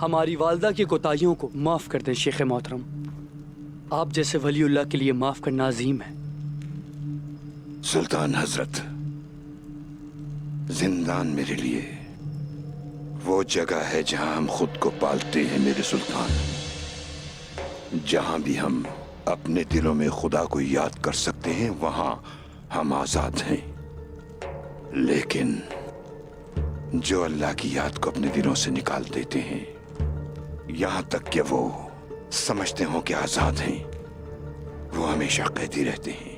हमारी वालदा की कोताहियों को माफ कर दें शेख मोहतरम। आप जैसे वलीउल्लाह के लिए माफ करना अजीम है। सुल्तान हजरत, जिंदान मेरे लिए वो जगह है जहां हम खुद को पालते हैं मेरे सुल्तान, जहां भी हम अपने दिलों में खुदा को याद कर सकते हैं वहां हम आजाद हैं। लेकिन जो अल्लाह की याद को अपने दिलों से निकाल देते हैं, यहां तक कि वो समझते हो कि आजाद हैं, वो हमेशा कैदी रहते हैं।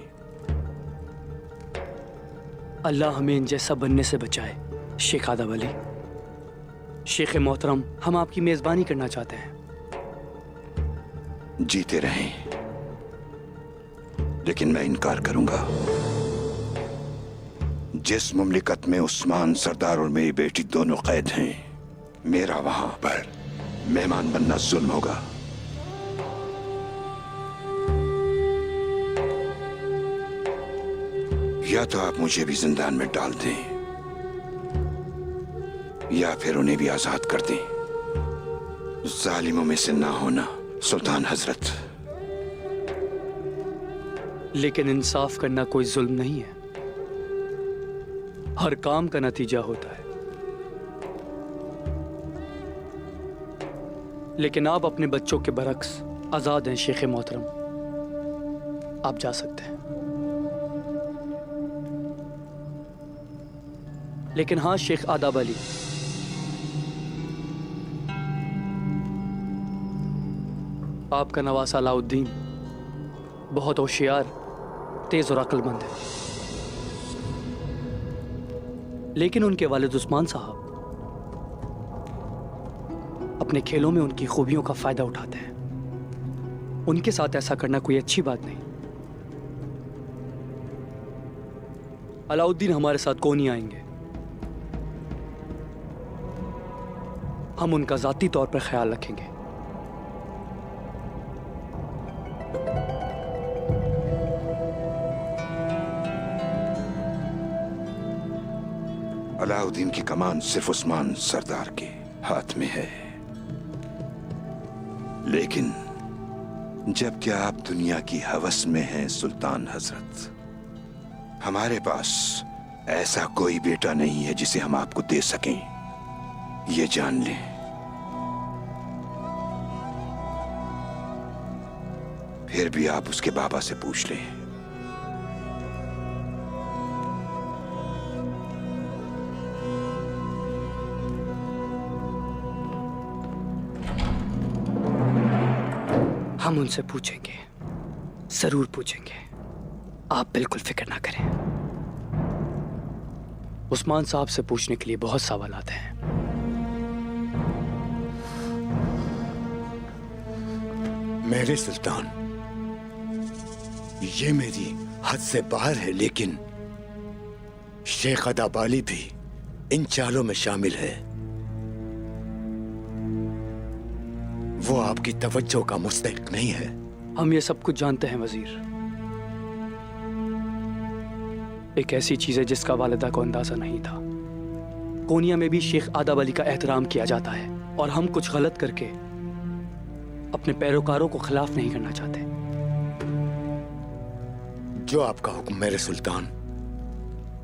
अल्लाह हमें इन जैसा बनने से बचाए। शेख आदम अली, शेख मोहतरम, हम आपकी मेजबानी करना चाहते हैं। जीते रहें, लेकिन मैं इनकार करूंगा। जिस मुमलिकत में उस्मान सरदार और मेरी बेटी दोनों कैद हैं, मेरा वहां पर मेहमान बनना जुल्म होगा। या तो आप मुझे भी जिंदान में डाल दें या फिर उन्हें भी आजाद कर दें। जालिमों में से ना होना सुल्तान हजरत। लेकिन इंसाफ करना कोई जुल्म नहीं है, हर काम का नतीजा होता है। लेकिन आप अपने बच्चों के बरक्स आजाद हैं शेख मोहतरम, आप जा सकते हैं। लेकिन हाँ शेख आदाब अली, आपका नवासा अलाउद्दीन बहुत होशियार, तेज और अक्लमंद है। लेकिन उनके वालिद उस्मान साहब अपने खेलों में उनकी खूबियों का फायदा उठाते हैं। उनके साथ ऐसा करना कोई अच्छी बात नहीं। अलाउद्दीन हमारे साथ क्यों नहीं आएंगे? हम उनका जाती तौर पर ख्याल रखेंगे। अलाउद्दीन की कमान सिर्फ उस्मान सरदार के हाथ में है, लेकिन जबकि आप दुनिया की हवस में हैं सुल्तान हजरत, हमारे पास ऐसा कोई बेटा नहीं है जिसे हम आपको दे सकें, ये जान लें। फिर भी आप उसके बाबा से पूछ लें। हम उनसे पूछेंगे, जरूर पूछेंगे, आप बिल्कुल फिक्र ना करें। उस्मान साहब से पूछने के लिए बहुत सवालात हैं। मेरे सुल्तान, ये मेरी हद से बाहर है, लेकिन शेख आदाब अली भी इन चालों में शामिल है। वो आपकी तवज्जो का मुस्तहिक नहीं है। हम ये सब कुछ जानते हैं वजीर। एक ऐसी चीज है जिसका वालिदा को अंदाजा नहीं था। कोनिया में भी शेख आदाब अली का एहतराम किया जाता है और हम कुछ गलत करके अपने पैरोकारों को खिलाफ नहीं करना चाहते। जो आपका हुक्म मेरे सुल्तान।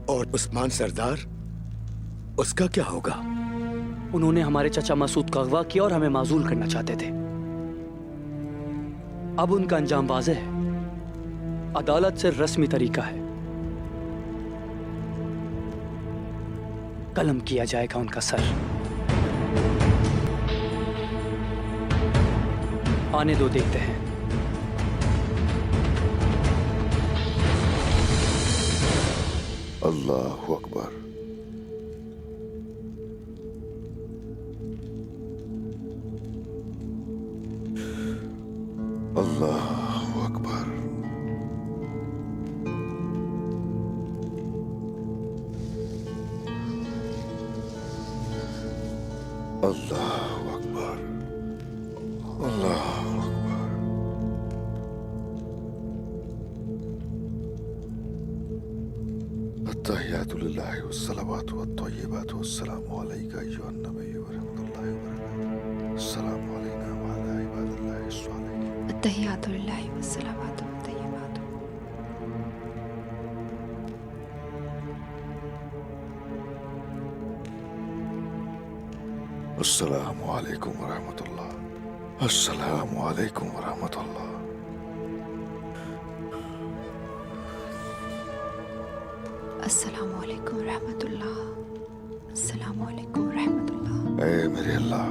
और उस्मान सरदार, उसका क्या होगा? उन्होंने हमारे चाचा मसूद का अगवा किया और हमें माजूल करना चाहते थे। अब उनका अंजाम वाज़ेह है। अदालत से रस्मी तरीका है, कलम किया जाएगा उनका सर। आने दो, देखते हैं। अल्लाहु अकबर। अल्लाहु अकबर। अल्लाहु अकबर। अल्लाहु अकबर। अत्तहियातु लिल्लाहि वस्सलावातु वत्तय्यिबातु वस्सलामु अलैका अय्युहन नबिय्यु व रहमतुल्लाहि व बरकातुहू। अत्तहियातुल्लाहि वस्सलावातु तय्यबातु। अस्सलामु अलैकुम वरहमतुल्लाह। अस्सलामु अलैकुम वरहमतुल्लाह। अस्सलामु अलैकुम रहमतुल्लाह। अस्सलामु अलैकुम रहमतुल्लाह। ऐ मेरे अल्लाह,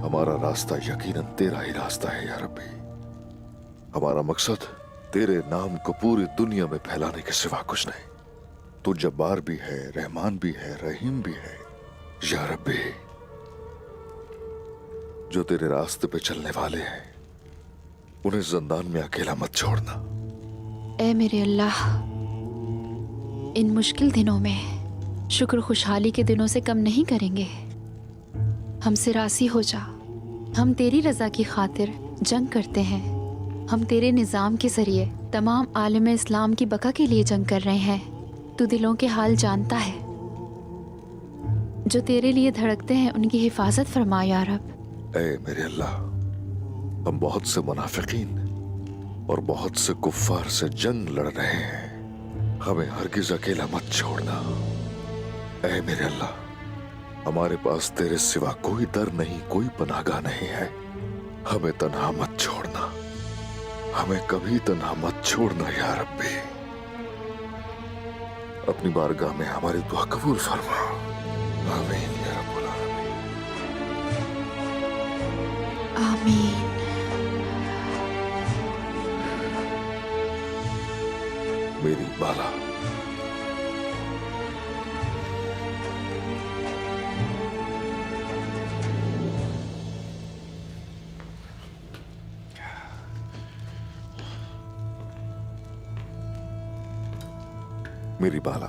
हमारा रास्ता यकीनन तेरा ही रास्ता है या रब्बी। हमारा मकसद तेरे नाम को पूरी दुनिया में फैलाने के सिवा कुछ नहीं। तू जब्बार भी है, रहमान भी है, रहीम भी है या रब्बी। जो तेरे रास्ते पे चलने वाले हैं उन्हें जिंदान में अकेला मत छोड़ना। ए मेरे अल्लाह, इन मुश्किल दिनों में शुक्र खुशहाली के दिनों से कम नहीं करेंगे। हमसे राजी हो जा। हम तेरी रजा की खातिर जंग करते हैं। हम तेरे निज़ाम के जरिए तमाम आलम इस्लाम की बका के लिए जंग कर रहे हैं। तू दिलों के हाल जानता है। जो तेरे लिए धड़कते हैं उनकी हिफाजत फरमा या रब। ऐ मेरे अल्लाह, हम बहुत से मुनाफिकीन और बहुत से कुफ्फार से जंग लड़ रहे हैं। हमें हरगिज अकेला मत छोड़ना। ऐ मेरे अल्लाह, हमारे पास तेरे सिवा कोई दर नहीं, कोई पनाहगाह नहीं है। हमें तन्हा मत छोड़ना। हमें कभी तन्हा मत छोड़ना या रब्बी। अपनी बारगाह में हमारी दुआ कबूल फरमा। आमीन या रब्बुल आमीन। आमीन। मेरी बाला, मेरी बाला,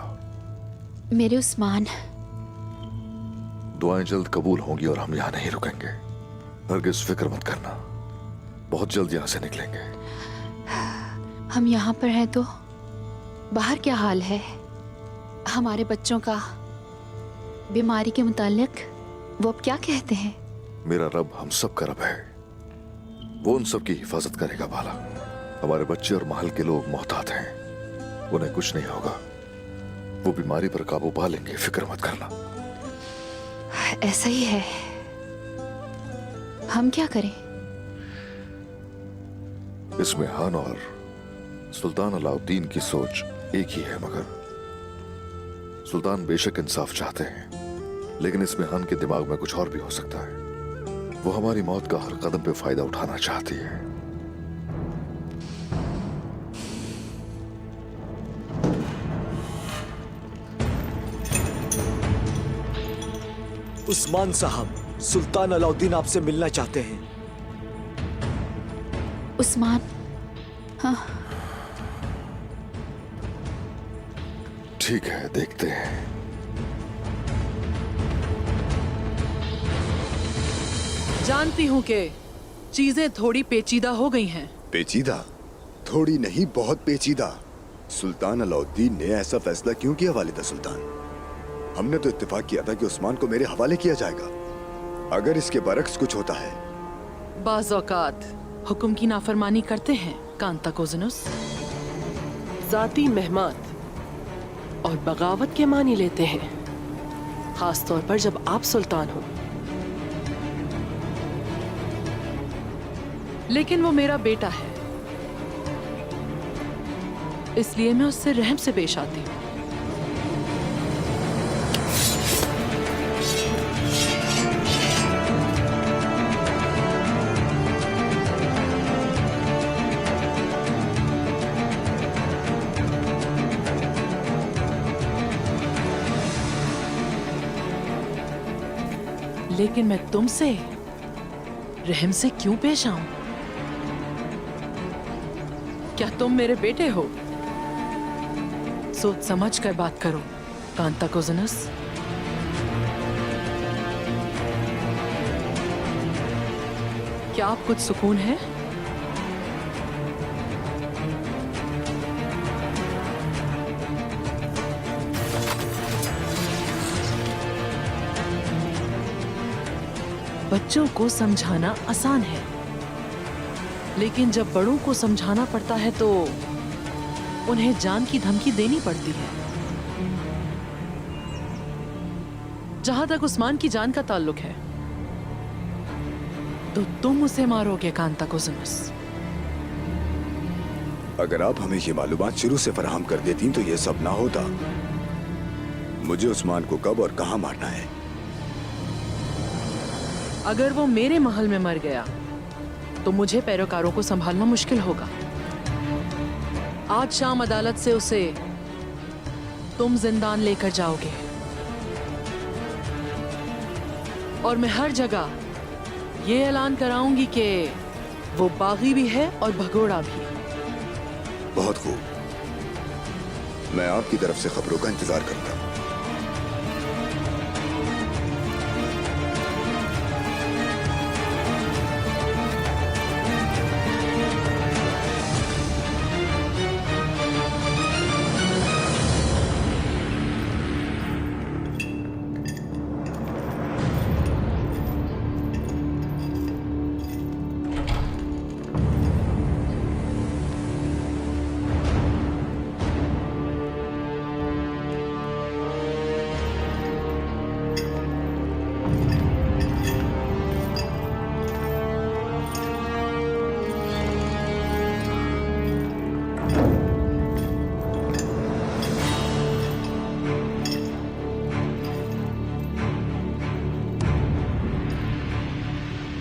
मेरे उस्मान, दुआएं जल्द कबूल होंगी और हम यहां नहीं रुकेंगे। हरगिज फिक्र मत करना, बहुत जल्द यहां से निकलेंगे। हम यहाँ पर हैं तो बाहर क्या हाल है? हमारे बच्चों का बीमारी के मुतालिक वो अब क्या कहते हैं? मेरा रब हम सब का रब है। वो उन सब की हिफाजत करेगा बाला। हमारे बच्चे और महल के लोग मोहतात हैं, उन्हें कुछ नहीं होगा। वो बीमारी पर काबू पा लेंगे, फिक्र मत करना। ऐसा ही है। हम क्या करें? इसमें हान और सुल्तान अलाउद्दीन की सोच एक ही है, मगर सुल्तान बेशक इंसाफ चाहते हैं, लेकिन इसमें हान के दिमाग में कुछ और भी हो सकता है। वो हमारी मौत का हर कदम पे फायदा उठाना चाहती है। उस्मान साहब, सुल्तान अलाउद्दीन आपसे मिलना चाहते हैं। उस्मान, हाँ, ठीक है, देखते हैं। जानती हूँ कि चीजें थोड़ी पेचीदा हो गई हैं। पेचीदा? थोड़ी नहीं, बहुत पेचीदा। सुल्तान अलाउद्दीन ने ऐसा फैसला क्यों किया वालिदा सुल्तान? हमने तो इत्तेफाक किया था कि उस्मान को मेरे हवाले किया जाएगा। अगर इसके बरक्स कुछ होता है। बाज़ औक़ात हुक्म की नाफरमानी करते हैं कांता कोज़नुस। जाती मेहमान और बगावत के मानी लेते हैं, खास तौर पर जब आप सुल्तान हो। लेकिन वो मेरा बेटा है, इसलिए मैं उससे रहम से पेश आती हूँ। लेकिन मैं तुमसे रहम से क्यों पेश आऊं? क्या तुम मेरे बेटे हो? सोच समझ कर बात करो कांता कोज़नुस। क्या आप कुछ सुकून है? बच्चों को समझाना आसान है, लेकिन जब बड़ों को समझाना पड़ता है तो उन्हें जान की धमकी देनी पड़ती है। जहां तक उस्मान की जान का ताल्लुक है तो तुम उसे मारोगे कांता को जुनूस। अगर आप हमें ये मालूमात शुरू से फराहम कर देती तो ये सब ना होता। मुझे उस्मान को कब और कहां मारना है? अगर वो मेरे महल में मर गया तो मुझे पैरोकारों को संभालना मुश्किल होगा। आज शाम अदालत से उसे तुम जिंदान लेकर जाओगे और मैं हर जगह ये ऐलान कराऊंगी कि वो बागी भी है और भगोड़ा भी। बहुत खूब, मैं आपकी तरफ से खबरों का इंतजार करता हूं।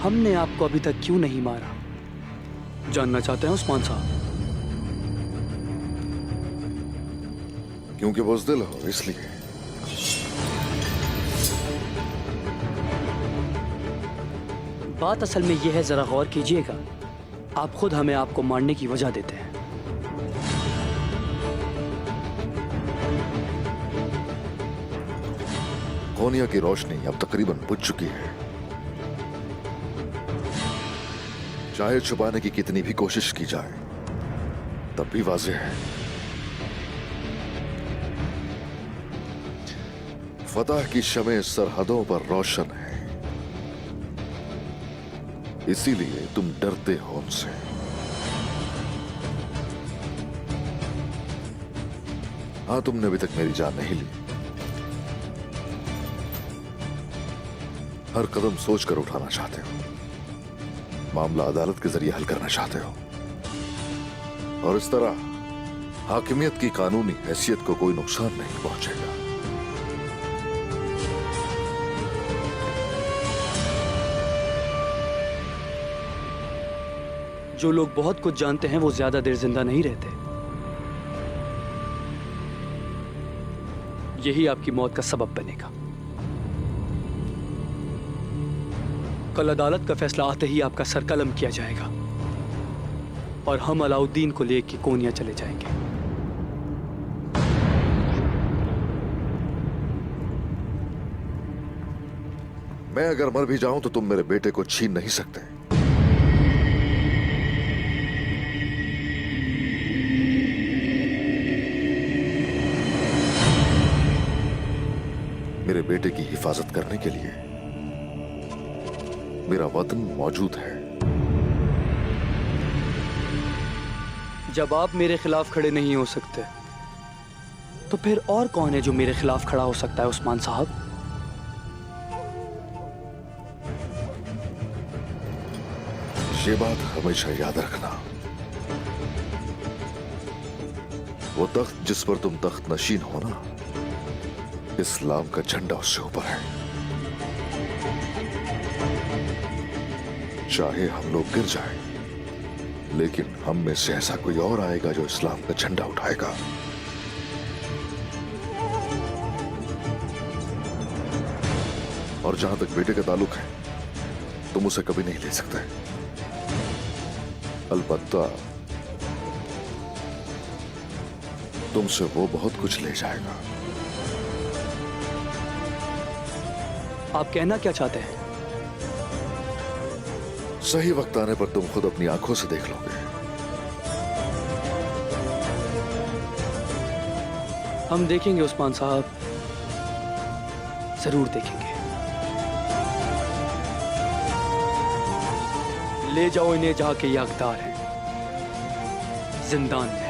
हमने आपको अभी तक क्यों नहीं मारा, जानना चाहते हैं उस्मान साहब? क्योंकि बुज़दिल हो इसलिए। बात असल में यह है, जरा गौर कीजिएगा, आप खुद हमें आपको मारने की वजह देते हैं। कोनिया की रोशनी अब तकरीबन बुझ चुकी है। चाहे छुपाने की कितनी भी कोशिश की जाए तब भी वाज़ेह है, फतह की शमें सरहदों पर रोशन है। इसीलिए तुम डरते हो उनसे। हाँ, तुमने अभी तक मेरी जान नहीं ली। हर कदम सोचकर उठाना चाहते हो, मामला अदालत के जरिए हल करना चाहते हो, और इस तरह हाकिमियत की कानूनी हैसियत को कोई नुकसान नहीं पहुंचेगा। जो लोग बहुत कुछ जानते हैं वो ज्यादा देर जिंदा नहीं रहते। यही आपकी मौत का सबब बनेगा। कल अदालत का फैसला आते ही आपका सर कलम किया जाएगा और हम अलाउद्दीन को लेकर कोनिया चले जाएंगे। मैं अगर मर भी जाऊं तो तुम मेरे बेटे को छीन नहीं सकते। मेरे बेटे की हिफाजत करने के लिए मेरा वतन मौजूद है। जब आप मेरे खिलाफ खड़े नहीं हो सकते तो फिर और कौन है जो मेरे खिलाफ खड़ा हो सकता है उस्मान साहब? ये बात हमेशा याद रखना, वो तख्त जिस पर तुम तख्त नशीन हो ना, इस्लाम का झंडा उससे ऊपर है। चाहे हम लोग गिर जाएं, लेकिन हम में से ऐसा कोई और आएगा जो इस्लाम का झंडा उठाएगा। और जहां तक बेटे का ताल्लुक है, तुम उसे कभी नहीं ले सकते। अलबत्ता तुमसे वो बहुत कुछ ले जाएगा। आप कहना क्या चाहते हैं? सही वक्त आने पर तुम खुद अपनी आंखों से देख लोगे। हम देखेंगे उस्मान साहब, जरूर देखेंगे। ले जाओ इन्हें जहां के ये हकदार हैं। जिंदान में।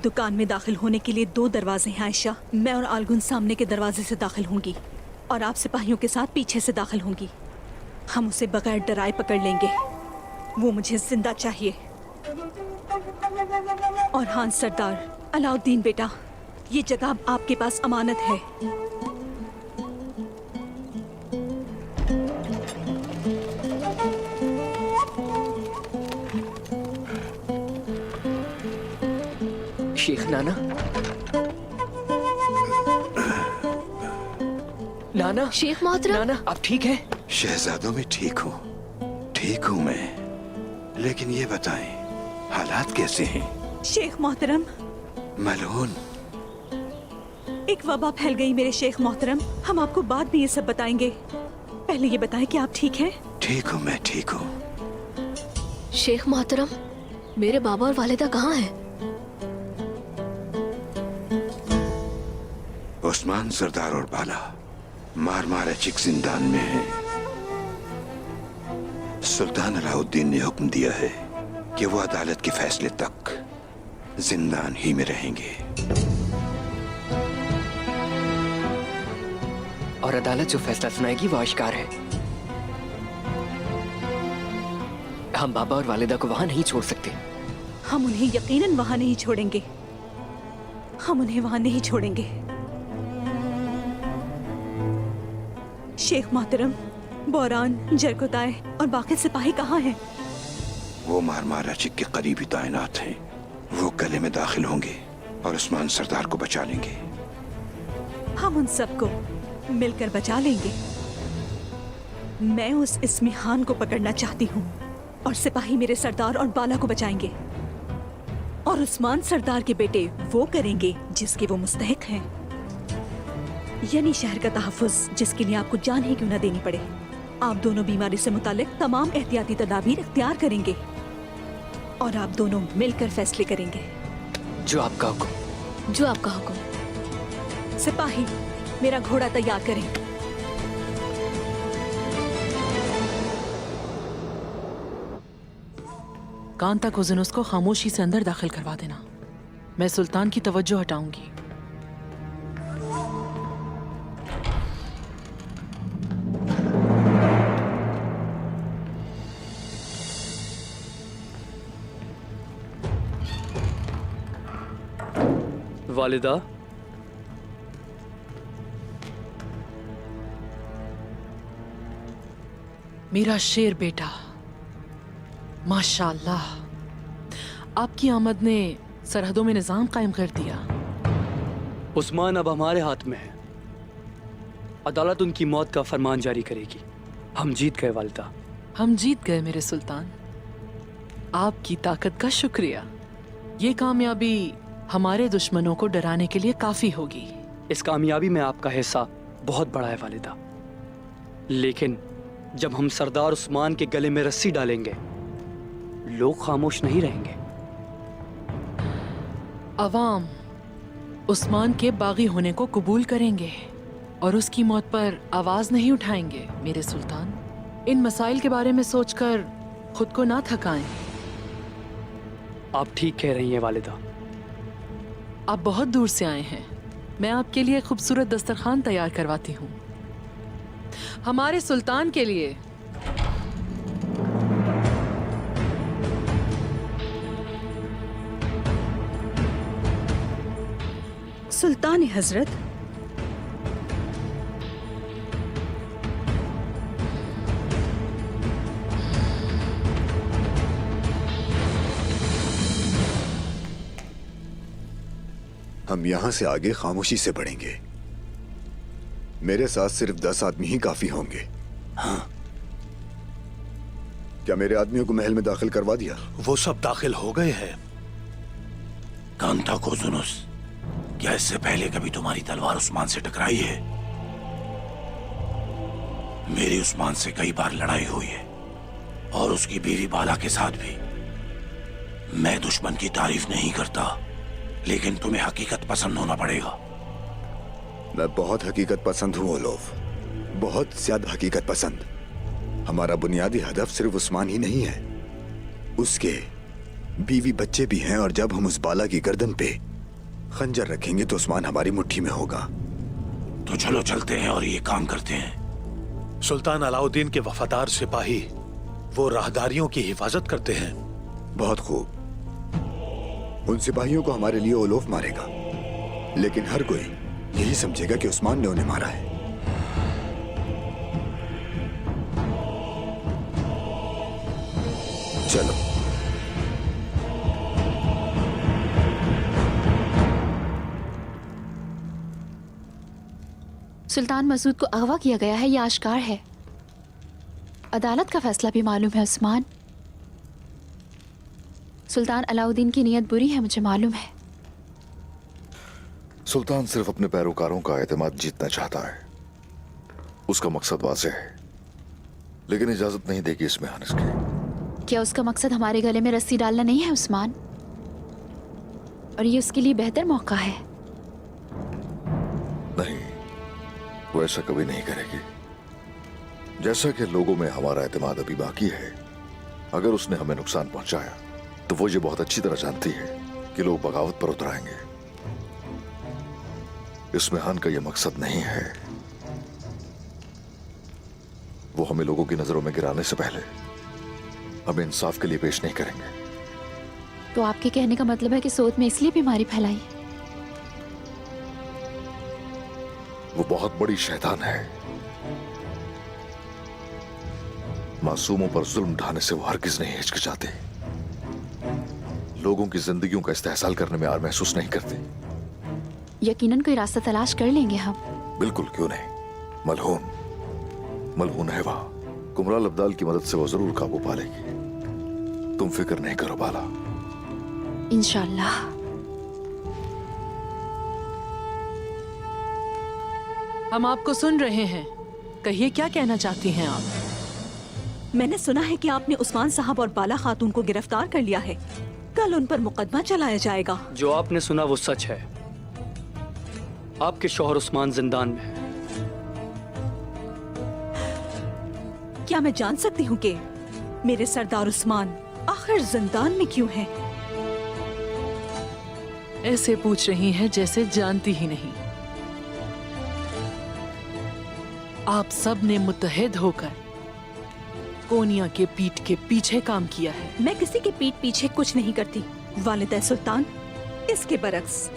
दुकान में दाखिल होने के लिए 2 दरवाजे हैं आयशा। मैं और आलगुन सामने के दरवाजे से दाखिल होंगी और आप सिपाहियों के साथ पीछे से दाखिल होंगी। हम उसे बगैर डराए पकड़ लेंगे। वो मुझे जिंदा चाहिए। और हाँ सरदार, अलाउद्दीन बेटा, ये जगह अब आपके पास अमानत है। शेख नाना, नाना, शेख मोहतरम, नाना, आप ठीक हैं? शहजादों में ठीक हूँ मैं। लेकिन ये बताएं, हालात कैसे हैं? शेख मोहतरम, मलून, एक वबा फैल गई मेरे शेख मोहतरम। हम आपको बाद में ये सब बताएंगे। पहले ये बताएं कि आप ठीक हैं? ठीक हूँ मैं, ठीक हूँ। शेख मोहतरम, मेरे बाबा और वालिदा कहाँ हैं? उस्मान सरदार और बाला मार चिक जिंदान में है। सुल्तान अलाउद्दीन ने हुक्म दिया है कि वो अदालत के फैसले तक जिंदान ही में रहेंगे। और अदालत जो फैसला सुनाएगी वो आश्कार है। हम बाबा और वालिदा को वहां नहीं छोड़ सकते। हम उन्हें यकीनन वहां नहीं छोड़ेंगे। हम उन्हें वहां नहीं छोड़ेंगे। शेख मोहतरम, बोरान, जरकुताय और बाकी सिपाही कहाँ हैं? वो मारमारा चिक के करीबी तैनात हैं। वो गले में दाखिल होंगे और उस्मान सरदार को बचा लेंगे। हम उन सबको मिलकर बचा लेंगे। मैं उस इस्मिहान को पकड़ना चाहती हूँ और सिपाही मेरे सरदार और बाला को बचाएंगे। और उस्मान सरदार के बेटे वो करेंगे जिसके वो मुस्तहिक हैं, यानी शहर का तहफ़्फ़ुज़, जिसके लिए आपको जान ही क्यों न देनी पड़े। आप दोनों बीमारी से मुतालिक तमाम एहतियाती तदाबीर इख्तियार करेंगे और आप दोनों मिलकर फैसले करेंगे। जो आपका हुक्म। जो आपका हुक्म। सिपाही, मेरा घोड़ा तैयार करें। कांता कुज़िनुस को खामोशी से अंदर दाखिल करवा देना। मैं सुल्तान की तवज्जो हटाऊंगी। वालिदा, मेरा शेर बेटा, माशाअल्लाह, आपकी आमद ने सरहदों में निजाम कायम कर दिया। उस्मान अब हमारे हाथ में है। अदालत उनकी मौत का फरमान जारी करेगी। हम जीत गए वालिदा। हम जीत गए मेरे सुल्तान। आपकी ताकत का शुक्रिया। ये कामयाबी हमारे दुश्मनों को डराने के लिए काफी होगी। इस कामयाबी में आपका हिस्सा बहुत बड़ा है वालिदा। लेकिन जब हम सरदार उस्मान के गले में रस्सी डालेंगे, लोग खामोश नहीं रहेंगे। अवाम उस्मान के बागी होने को कबूल करेंगे और उसकी मौत पर आवाज नहीं उठाएंगे मेरे सुल्तान। इन मसाइल के बारे में सोचकर खुद को ना थकाएं। आप ठीक कह रही हैं वालिदा। आप बहुत दूर से आए हैं। मैं आपके लिए खूबसूरत दस्तरखान तैयार करवाती हूँ। हमारे सुल्तान के लिए। सुल्तान हजरत, हम यहां से आगे खामोशी से बढ़ेंगे। मेरे साथ सिर्फ 10 आदमी ही काफी होंगे। हाँ, क्या मेरे आदमियों को महल में दाखिल करवा दिया? वो सब दाखिल हो गए हैं। कांता कुज़िनुस, क्या इससे पहले कभी तुम्हारी तलवार उस्मान से टकराई है? मेरी उस्मान से कई बार लड़ाई हुई है और उसकी बीवी बाला के साथ भी। मैं दुश्मन की तारीफ नहीं करता, लेकिन तुम्हें हकीकत पसंद होना पड़ेगा। मैं बहुत हकीकत पसंद हूँ ओलोफ, बहुत ज्यादा हकीकत पसंद। हमारा बुनियादी हदफ सिर्फ उस्मान ही नहीं है, उसके बीवी बच्चे भी हैं, और जब हम उस बाला की गर्दन पे खंजर रखेंगे तो उस्मान हमारी मुट्ठी में होगा। तो चलो चलते हैं और ये काम करते हैं। सुल्तान अलाउद्दीन के वफादार सिपाही वो राहदारियों की हिफाजत करते हैं। बहुत खूब, उन सिपाहियों को हमारे लिए ओलोफ मारेगा, लेकिन हर कोई यही समझेगा कि उस्मान ने उन्हें मारा है। चलो। सुल्तान मसूद को अगवा किया गया है, यह आश्कार है। अदालत का फैसला भी मालूम है उस्मान। सुल्तान अलाउद्दीन की नीयत बुरी है, मुझे मालूम है। सुल्तान सिर्फ अपने पैरोकारों का एतमाद जीतना चाहता है, उसका मकसद वाज़ेह है, लेकिन इजाजत नहीं देगी इसमें आने की। क्या उसका मकसद हमारे गले में रस्सी डालना नहीं है उस्मान? और ये उसके लिए बेहतर मौका है। नहीं, वो ऐसा कभी नहीं करेगी। जैसा कि लोगों में हमारा एतमाद अभी बाकी है, अगर उसने हमें नुकसान पहुंचाया तो वो ये बहुत अच्छी तरह जानती है कि लोग बगावत पर उतर आएंगे। इस्मिहान का यह मकसद नहीं है। वो हमें लोगों की नजरों में गिराने से पहले हमें इंसाफ के लिए पेश नहीं करेंगे। तो आपके कहने का मतलब है कि सोत में इसलिए बीमारी फैलाई? वो बहुत बड़ी शैतान है। मासूमों पर जुल्म ढाने से वो हरगिज नहीं हिचकिचाती। लोगों की जिंदगियों का इस्तेहसाल करने में आर महसूस नहीं करती। यकीनन कोई रास्ता तलाश कर लेंगे हम। बिल्कुल, क्यों नहीं। मलहून है वहां। कुमराल अब्दाल की मदद से वो जरूर काबू पा लेगी। तुम फिक्र नहीं करो बाला। इंशाअल्लाह। हम आपको सुन रहे हैं, कहिए क्या कहना चाहती हैं आप? मैंने सुना है कि आपने उस्मान साहब और बाला खातून को गिरफ्तार कर लिया है। कल उन पर मुकदमा चलाया जाएगा। जो आपने सुना वो सच है। आपके शौहर उस्मान जिंदान में है। क्या मैं जान सकती हूँ कि मेरे सरदार उस्मान आखिर जिंदान में क्यों हैं? ऐसे पूछ रही हैं जैसे जानती ही नहीं। आप सब ने मुत्तहिद होकर कोनिया के पीठ के पीछे काम किया है। मैं किसी के पीठ पीछे कुछ नहीं करती वालिदा सुल्तान। इसके बरक्स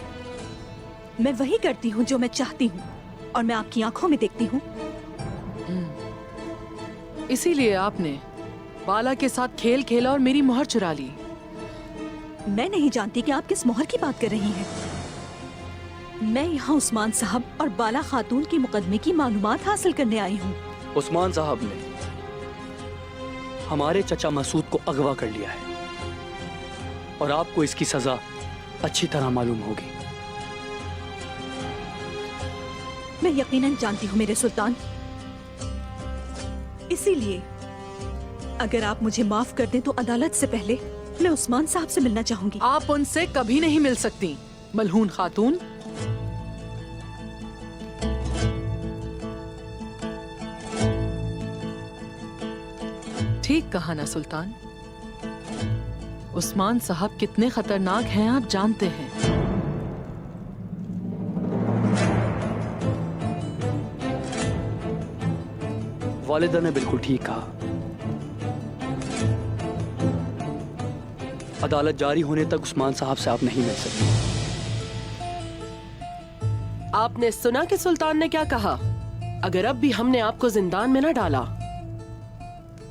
मैं वही करती हूँ जो मैं चाहती हूँ, और मैं आपकी आंखों में देखती हूँ। इसीलिए आपने बाला के साथ खेल खेला और मेरी मोहर चुरा ली। मैं नहीं जानती कि आप किस मोहर की बात कर रही हैं। मैं यहाँ उस्मान साहब और बाला खातून की मुकदमे की मालूमात हासिल करने आई हूँ। उस्मान साहब ने हमारे चचा मसूद को अगवा कर लिया है, और आपको इसकी सजा अच्छी तरह मालूम होगी। मैं यकीनन जानती हूँ मेरे सुल्तान। इसीलिए अगर आप मुझे माफ कर दें तो अदालत से पहले मैं उस्मान साहब से मिलना चाहूंगी। आप उनसे कभी नहीं मिल सकती मलहून खातून। ठीक कहा ना सुल्तान। उस्मान साहब कितने खतरनाक हैं आप जानते हैं। वालिदा ने बिल्कुल ठीक कहा। अदालत जारी होने तक उस्मान साहब से आप नहीं मिल सकते। आपने सुना कि सुल्तान ने क्या कहा? अगर अब भी हमने आपको जिंदान में न डाला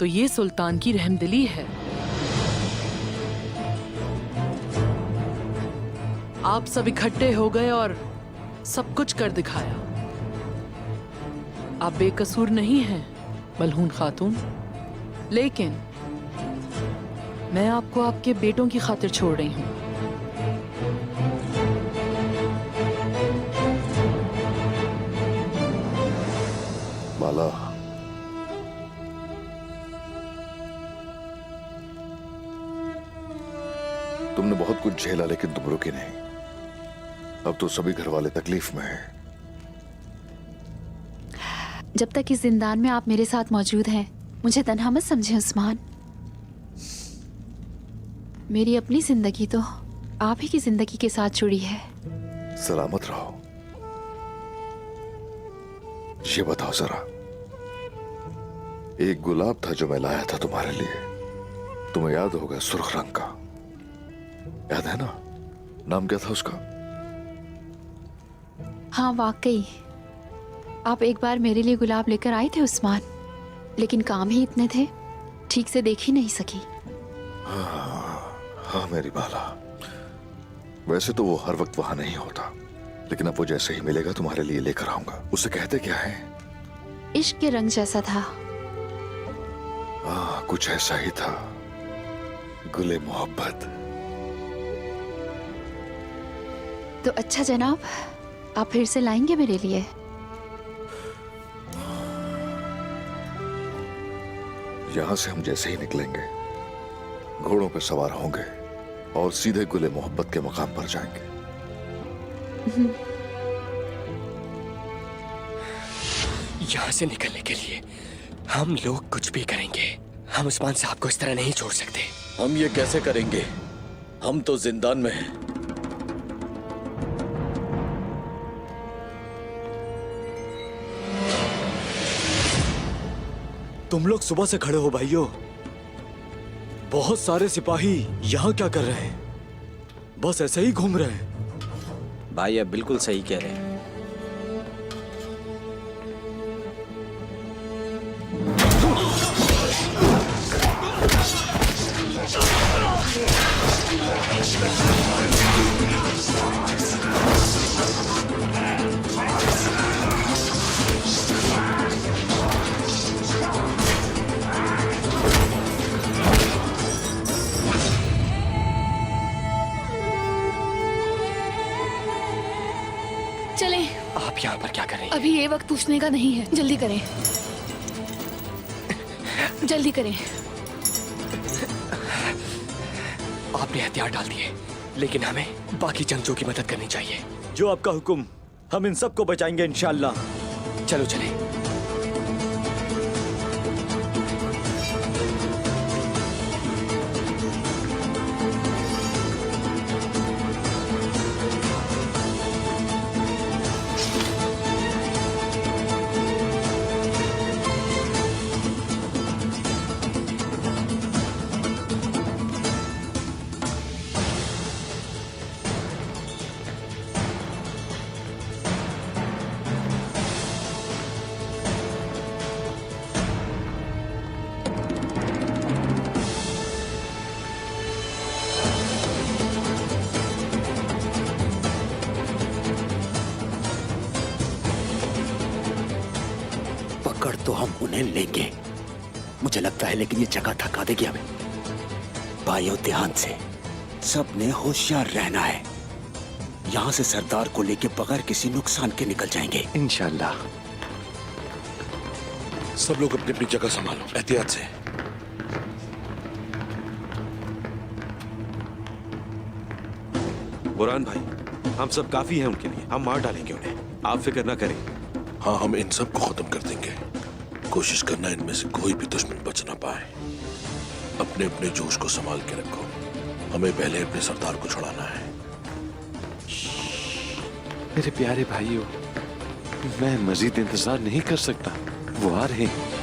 तो ये सुल्तान की रहमदिली है। आप सब इकट्ठे हो गए और सब कुछ कर दिखाया। आप बेकसूर नहीं हैं मलहून खातून, लेकिन मैं आपको आपके बेटों की खातिर छोड़ रही हूं। बाला, तुमने बहुत कुछ झेला लेकिन तुम रुकी नहीं। अब तो सभी घर वाले तकलीफ में हैं। जब तक इस जिंदान में आप मेरे साथ मौजूद हैं, मुझे तन्हा मत समझें उस्मान। मेरी अपनी जिंदगी तो आप ही की जिंदगी के साथ जुड़ी है। सलामत रहो। ये बताओ जरा, एक गुलाब था जो मैं लाया था तुम्हारे लिए, तुम्हें याद होगा, सुर्ख रंग का, याद है ना? नाम क्या था उसका? हाँ वाकई, आप एक बार मेरे लिए गुलाब लेकर आए थे उस्मान, लेकिन काम ही इतने थे, ठीक से देख ही नहीं सकी। हाँ मेरी बाला, वैसे तो वो हर वक्त वहां नहीं होता, लेकिन अब वो जैसे ही मिलेगा तुम्हारे लिए लेकर आऊंगा। उसे कहते क्या है? इश्क के रंग जैसा था। कुछ ऐसा ही था, गुले मोहब्बत। तो अच्छा जनाब, आप फिर से लाएंगे मेरे लिए? यहां से हम जैसे ही निकलेंगे, घोड़ों पर सवार होंगे और सीधे गुले मोहब्बत के मकाम पर जाएंगे। यहाँ से निकलने के लिए हम लोग कुछ भी करेंगे। हम उस्मान साहब को इस तरह नहीं छोड़ सकते। हम ये कैसे करेंगे? हम तो जिंदान में हैं। तुम लोग सुबह से खड़े हो भाइयों। बहुत सारे सिपाही यहाँ क्या कर रहे हैं? बस ऐसे ही घूम रहे हैं। भाई आप बिल्कुल सही कह रहे हैं। चलें। आप यहाँ पर क्या कर रही हैं? अभी ये वक्त पूछने का नहीं है, जल्दी करें, जल्दी करें। आपने हथियार डाल दिए, लेकिन हमें बाकी जंगजों की मदद करनी चाहिए। जो आपका हुक्म, हम इन सबको बचाएंगे इंशाअल्लाह। चलो चलें। तो हम उन्हें लेंगे, मुझे लगता है, लेकिन ये जगह थका देगी हमें। भाइयों ध्यान से, सबने होशियार रहना है। यहाँ से सरदार को लेके बगैर किसी नुकसान के निकल जाएंगे इंशाल्लाह। सब लोग अपनी अपनी जगह संभालो, एहतियात से। बुरहान भाई, हम सब काफी हैं उनके लिए, हम मार डालेंगे उन्हें, आप फिक्र ना करें। हाँ, हम इन सब को खत्म कर देंगे। कोशिश करना इनमें से कोई भी दुश्मन बच ना पाए। अपने अपने जोश को संभाल के रखो, हमें पहले अपने सरदार को छुड़ाना है। मेरे प्यारे भाइयों, मैं मजीद इंतजार नहीं कर सकता, वो आ रहे हैं।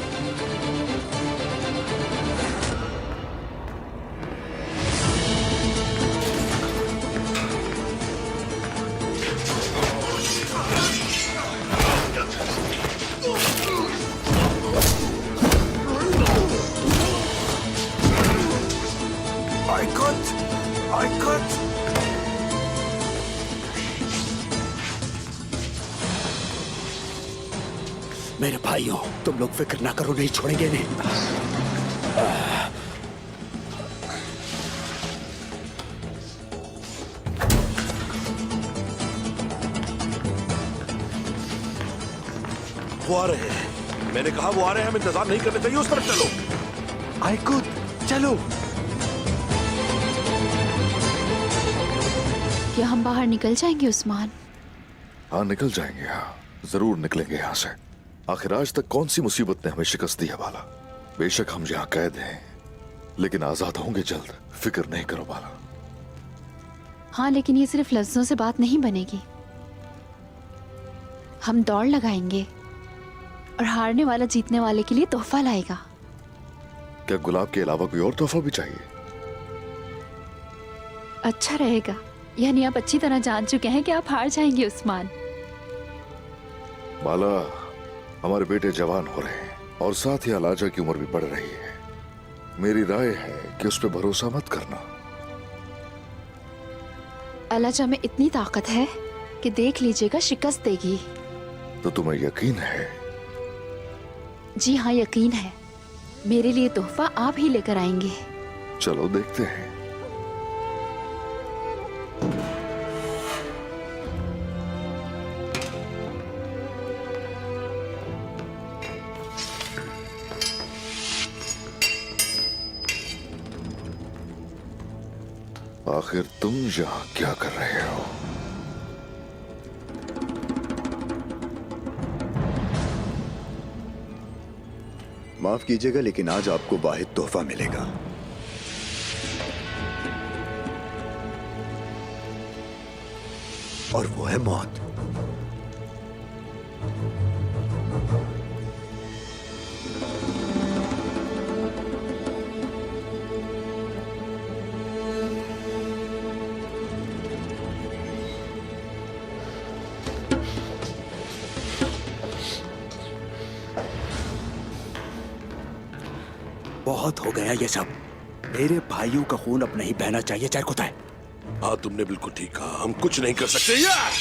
मेरे भाइयों, तुम लोग फिक्र ना करो, नहीं छोड़ेंगे इन्हें। वो आ रहे हैं, मैंने कहा वो आ रहे हैं, हम इंतजार नहीं करने चाहिए, उस तरफ चलो। आई कुद, चलो। क्या हम बाहर निकल जाएंगे उस्मान? हाँ निकल जाएंगे, हाँ जरूर निकलेंगे यहाँ से। आखिर आज तक कौन सी मुसीबत ने हमें शिकस्त दी है बाला? बेशक हम यहाँ कैद हैं, लेकिन आजाद होंगे जल्द, फिक्र नहीं करो बाला। हाँ, लेकिन ये सिर्फ लफ्जों से बात नहीं बनेगी। हम दौड़ लगाएंगे और हारने वाला जीतने वाले के लिए तोहफा लाएगा। क्या गुलाब के अलावा कोई और तोहफा भी चाहिए? अच्छा रहेगा, यानी आप अच्छी तरह जान चुके हैं कि आप हार जाएंगे उस्मान। बाला, हमारे बेटे जवान हो रहे हैं और साथ ही अलाजा की उम्र भी बढ़ रही है। मेरी राय है कि उस पर भरोसा मत करना। अलाजा में इतनी ताकत है कि देख लीजिएगा शिकस्त देगी। तो तुम्हें यकीन है? जी हाँ, यकीन है। मेरे लिए तोहफा आप ही लेकर आएंगे। चलो देखते हैं। आखिर तुम यहाँ क्या कर रहे हो? माफ कीजिएगा, लेकिन आज आपको वाहिद तोहफा मिलेगा। और वो है मौत। बहुत हो गया ये सब। मेरे भाइयों का खून अब नहीं बहना चाहिए, चाहे खुदा है। हाँ तुमने बिल्कुल ठीक कहा, हम कुछ नहीं कर सकते यार।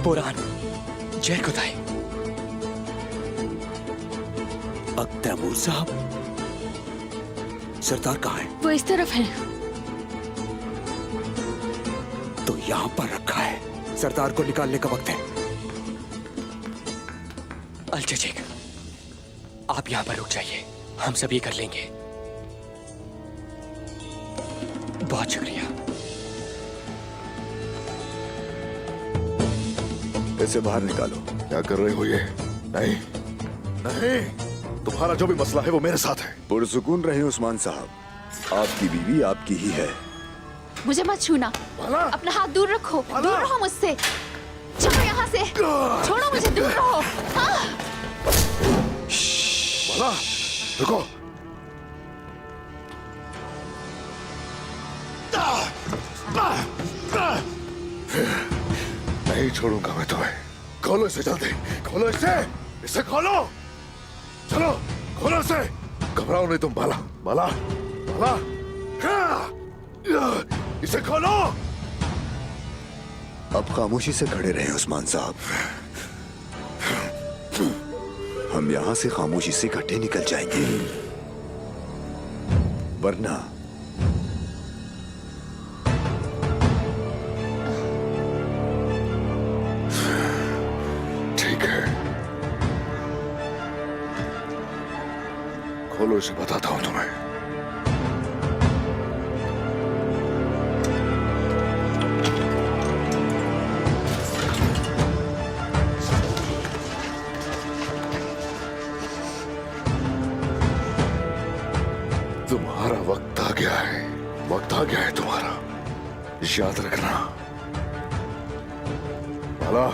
बुरहान, जय खुदाई। तैमूर साहब, सरदार कहाँ है? वो इस तरफ है। तो यहाँ पर रखा है। सरदार को निकालने का वक्त है। अल-चचेक, आप यहाँ पर रुक जाइए, हम सब ये कर लेंगे। बहुत शुक्रिया। इसे बाहर निकालो। क्या कर रहे हो ये? नहीं नहीं, तुम्हारा जो भी मसला है वो मेरे साथ है। पुरसुकून रहे उस्मान साहब, आपकी बीवी आपकी ही है। मुझे मत छूना। अपना हाथ दूर रखो। दूर रहो मुझसे। चलो यहाँ से। छोड़ो मुझे, दूर रहो। हाँ। बाला, रुको। नहीं छोड़ूंगा मैं तुम्हें। खोलो इसे जल्दी, खोलो इसे खोलो। चलो खोलो इसे। घबराओ नहीं तुम बाला, बाला, बाला। इसे खोलो। अब खामोशी से खड़े रहे उस्मान साहब। हम यहां से खामोशी से इकट्ठे निकल जाएंगे, वरना ठीक है, खोलो इसे, बताता हूं तुम्हें। तुम्हारा वक्त आ गया है, वक्त आ गया है तुम्हारा, याद रखना। बाला,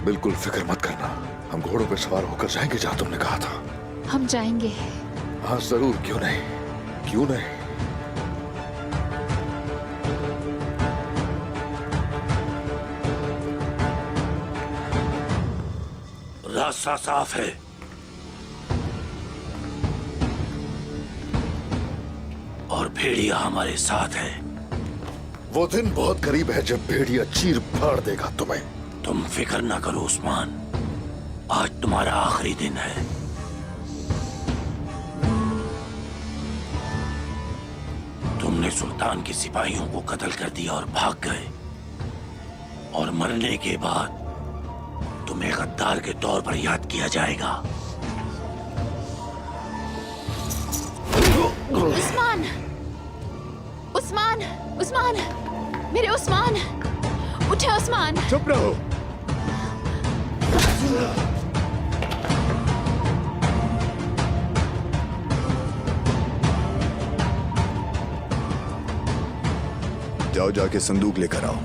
बिल्कुल फिक्र मत करना, हम घोड़ों पे सवार होकर जाएंगे जहां तुमने कहा था। हम जाएंगे। हाँ जरूर, क्यों नहीं, क्यों नहीं। रास्ता साफ है। और भेड़िया हमारे साथ है। वो दिन बहुत करीब है जब भेड़िया चीर फाड़ देगा तुम्हें। तुम फिक्र ना करो उस्मान, आज तुम्हारा आखिरी दिन है। तुमने सुल्तान के सिपाहियों को कत्ल कर दिया और भाग गए, और मरने के बाद तुम्हें गद्दार के तौर पर याद किया जाएगा। उस्मान, उस्मान, उस्मान, मेरे उस्मान, उठे उस्मान। चुप रहो। जाओ जाके संदूक लेकर आओ।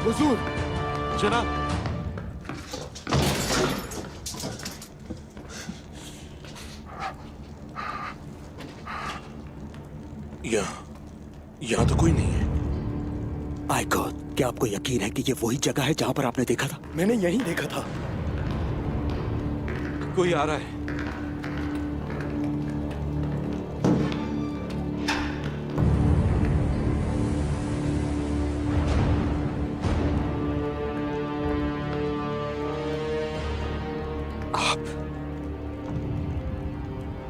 हुजूर, जनाब। यहाँ तो कोई नहीं है। माय गॉड, क्या आपको यकीन है कि ये वही जगह है जहां पर आपने देखा था? मैंने यहीं देखा था। कोई आ रहा है।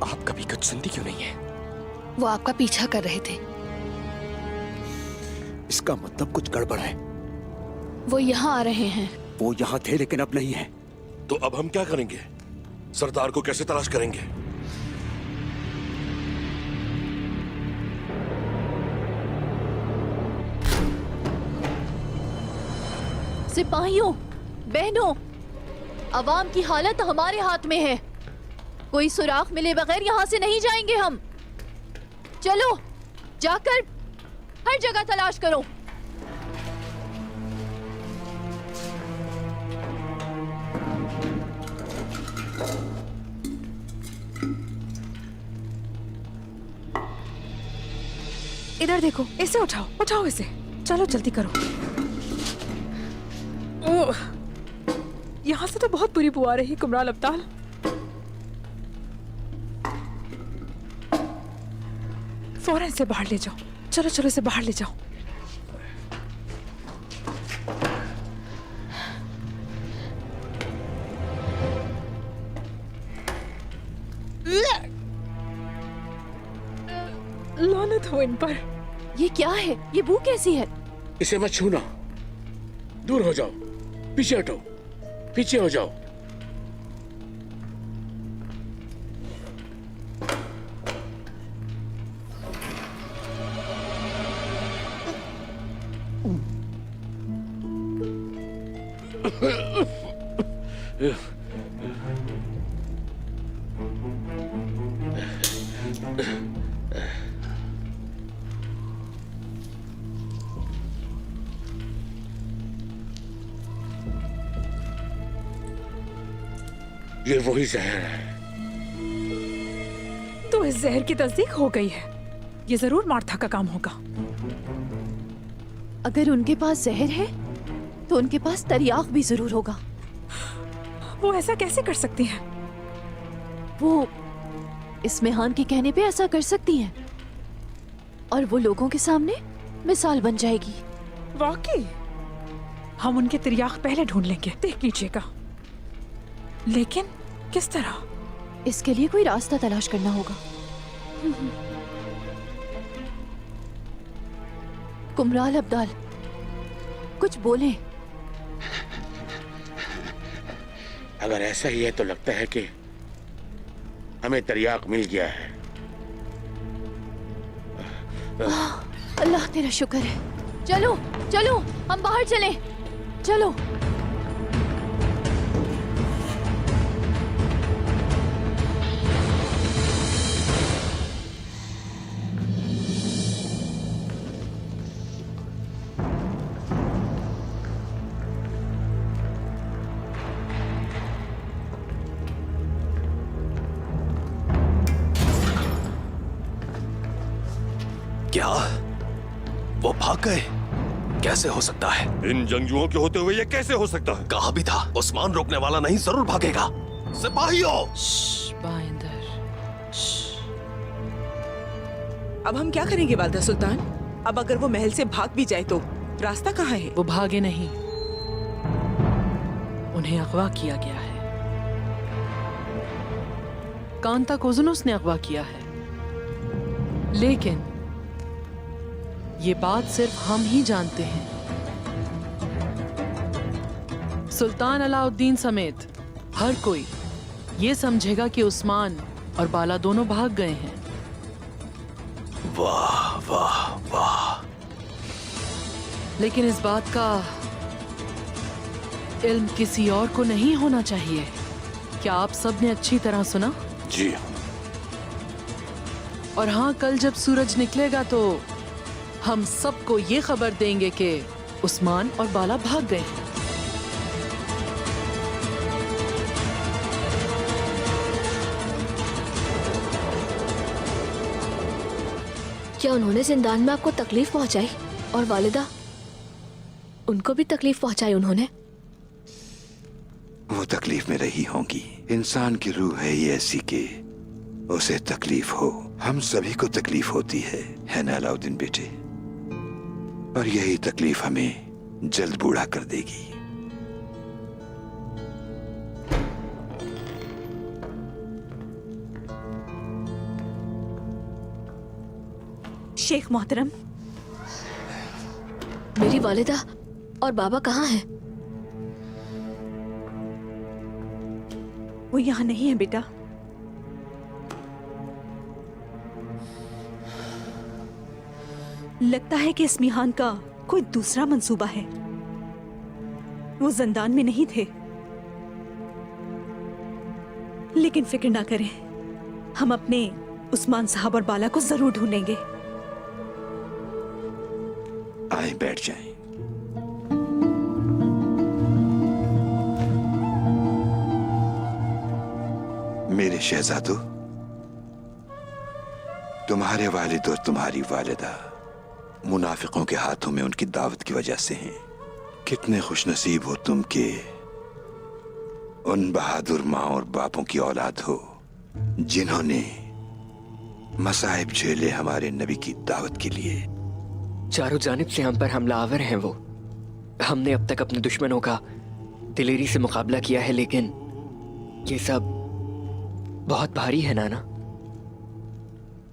आप कभी कुछ सुनती क्यों नहीं है? वो आपका पीछा कर रहे थे। इसका मतलब कुछ गड़बड़ है। वो यहाँ आ रहे हैं। वो यहाँ थे लेकिन अब नहीं है। तो अब हम क्या करेंगे? सरदार को कैसे तलाश करेंगे? सिपाहियों, बहनों, अवाम की हालत हमारे हाथ में है। कोई सुराग मिले बगैर यहाँ से नहीं जाएंगे हम। चलो, जाकर हर जगह तलाश करो। इधर देखो, इसे उठाओ, उठाओ इसे। चलो जल्दी करो। ओह, यहाँ से तो बहुत बुरी बू आ रही, कुमराल अब्दाल। फौरन इसे बाहर ले जाओ। चलो चलो, इसे बाहर ले जाओ। लानत हो इन पर। ये क्या है? ये बू कैसी है? इसे मत छूना। दूर हो जाओ, पीछे हटो, पीछे हो जाओ। ये वही जहर है। तो इस जहर की तस्दीक हो गई है। ये जरूर मार्था का काम होगा। अगर उनके पास जहर है तो उनके पास तरियाक भी जरूर होगा। वो ऐसा कैसे कर सकती हैं? वो इस मेहान के कहने पे ऐसा कर सकती हैं और वो लोगों के सामने मिसाल बन जाएगी। वाकई हम उनके तिरियाक पहले ढूंढ लेंगे, देख लीजिएगा। लेकिन किस तरह? इसके लिए कोई रास्ता तलाश करना होगा। कुमराल अब्दाल, कुछ बोले। अगर ऐसा ही है तो लगता है कि हमें तरियाक मिल गया है। अल्लाह तेरा शुक्र है। चलो चलो, हम बाहर चलें। चलो। क्या वो भाग गए? कैसे हो सकता है? इन जंगजुओं के होते हुए ये कैसे हो सकता है? कहा भी था उस्मान रोकने वाला नहीं, जरूर भागेगा। सिपाहियों! बाइंदर। अब हम क्या करेंगे वालदा सुल्तान? अब अगर वो महल से भाग भी जाए तो रास्ता कहाँ है? वो भागे नहीं, उन्हें अगवा किया गया है। कांता कोजुनुस ने अगवा किया है, लेकिन ये बात सिर्फ हम ही जानते हैं। सुल्तान अलाउद्दीन समेत हर कोई ये समझेगा कि उस्मान और बाला दोनों भाग गए हैं। वाह वाह वाह! लेकिन इस बात का इल्म किसी और को नहीं होना चाहिए। क्या आप सब ने अच्छी तरह सुना? जी। और हाँ, कल जब सूरज निकलेगा तो हम सबको ये खबर देंगे कि उस्मान और बाला भाग गए हैं। क्या उन्होंने जिंदान में आपको तकलीफ पहुंचाई? और वालिदा, उनको भी तकलीफ पहुंचाई उन्होंने? वो तकलीफ में रही होंगी। इंसान की रूह है ये ऐसी कि उसे तकलीफ हो। हम सभी को तकलीफ होती है ना अलाउद्दीन बेटे? और यही तकलीफ हमें जल्द बूढ़ा कर देगी। शेख मोहतरम, मेरी वालिदा और बाबा कहाँ हैं? वो यहाँ नहीं है बेटा। लगता है कि इस्मिहान का कोई दूसरा मंसूबा है। वो जिंदान में नहीं थे। लेकिन फिक्र ना करें, हम अपने उस्मान साहब और बाला को जरूर ढूंढेंगे। आए बैठ जाएं। मेरे शहजादों, तुम्हारे वालिद और तुम्हारी वालिदा मुनाफिकों के हाथों में उनकी दावत की वजह से हैं। कितने खुशनसीब हो तुम के उन बहादुर माँ और बापों की औलाद हो जिन्होंने मसाइब झेले हमारे नबी की दावत के लिए। चारों जानिब से हम पर हमला आवर हैं वो। हमने अब तक अपने दुश्मनों का दिलेरी से मुकाबला किया है, लेकिन ये सब बहुत भारी है नाना।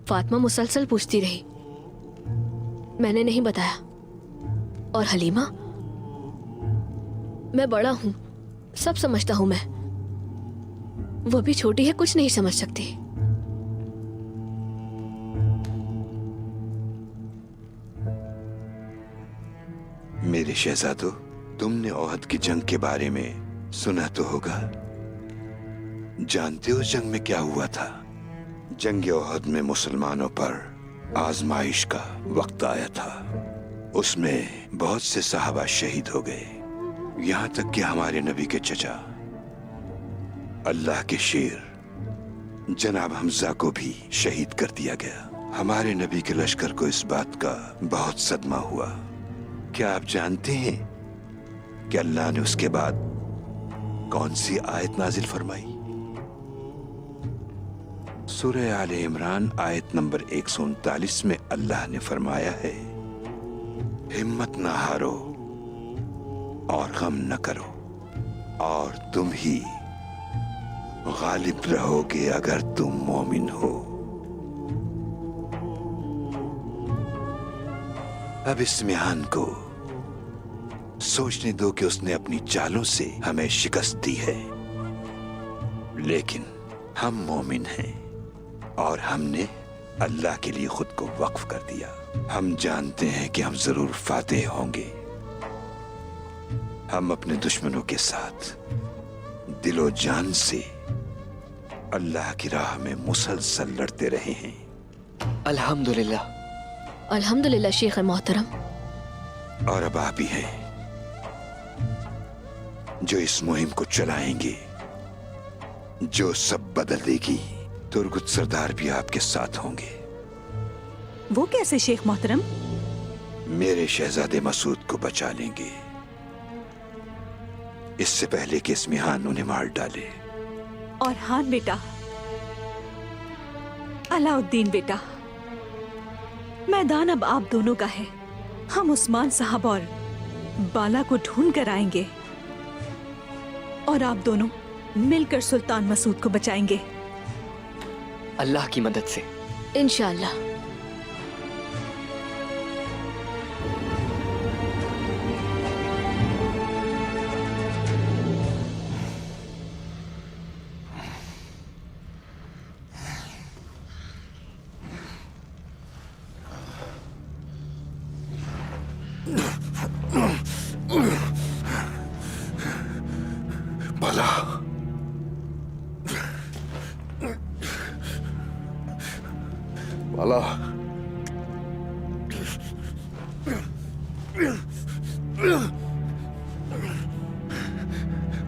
फातिमा मुसलसल पूछती रही, मैंने नहीं बताया। और हलीमा, मैं बड़ा हूं, सब समझता हूं मैं। वो भी छोटी है, कुछ नहीं समझ सकती। मेरे शहजादों, तुमने ओहद की जंग के बारे में सुना तो होगा। जानते हो उस जंग में क्या हुआ था? जंग ओहद में मुसलमानों पर आजमाइश का वक्त आया था। उसमें बहुत से सहाबा शहीद हो गए, यहां तक कि हमारे नबी के चचा अल्लाह के शेर जनाब हमजा को भी शहीद कर दिया गया। हमारे नबी के लश्कर को इस बात का बहुत सदमा हुआ। क्या आप जानते हैं कि अल्लाह ने उसके बाद कौन सी आयत नाजिल फरमाई? सूरह आले इमरान आयत नंबर 139 में अल्लाह ने फरमाया है, हिम्मत ना हारो और गम न करो, और तुम ही गालिब रहोगे अगर तुम मोमिन हो। अब इस्मिहान को सोचने दो कि उसने अपनी चालों से हमें शिकस्त दी है, लेकिन हम मोमिन हैं और हमने अल्लाह के लिए खुद को वक्फ कर दिया। हम जानते हैं कि हम जरूर फातेह होंगे। हम अपने दुश्मनों के साथ दिलो जान से अल्लाह की राह में मुसलसल लड़ते रहे हैं। अल्हम्दुलिल्लाह। अल्हम्दुलिल्लाह शेख मोहतरम। और अब आप ही हैं जो इस मुहिम को चलाएंगे, जो सब बदल देगी। तुर्गुत सरदार भी आपके साथ होंगे। वो कैसे शेख मोहतरम? मेरे शहजादे मसूद को बचा लेंगे, इससे पहले कि इस्मिहान उन्हें मार डाले। और हान बेटा, अलाउद्दीन बेटा, मैदान अब आप दोनों का है। हम उस्मान साहब और बाला को ढूंढ कर आएंगे और आप दोनों मिलकर सुल्तान मसूद को बचाएंगे। अल्लाह की मदद से। इंशाअल्लाह। बाला, बाला,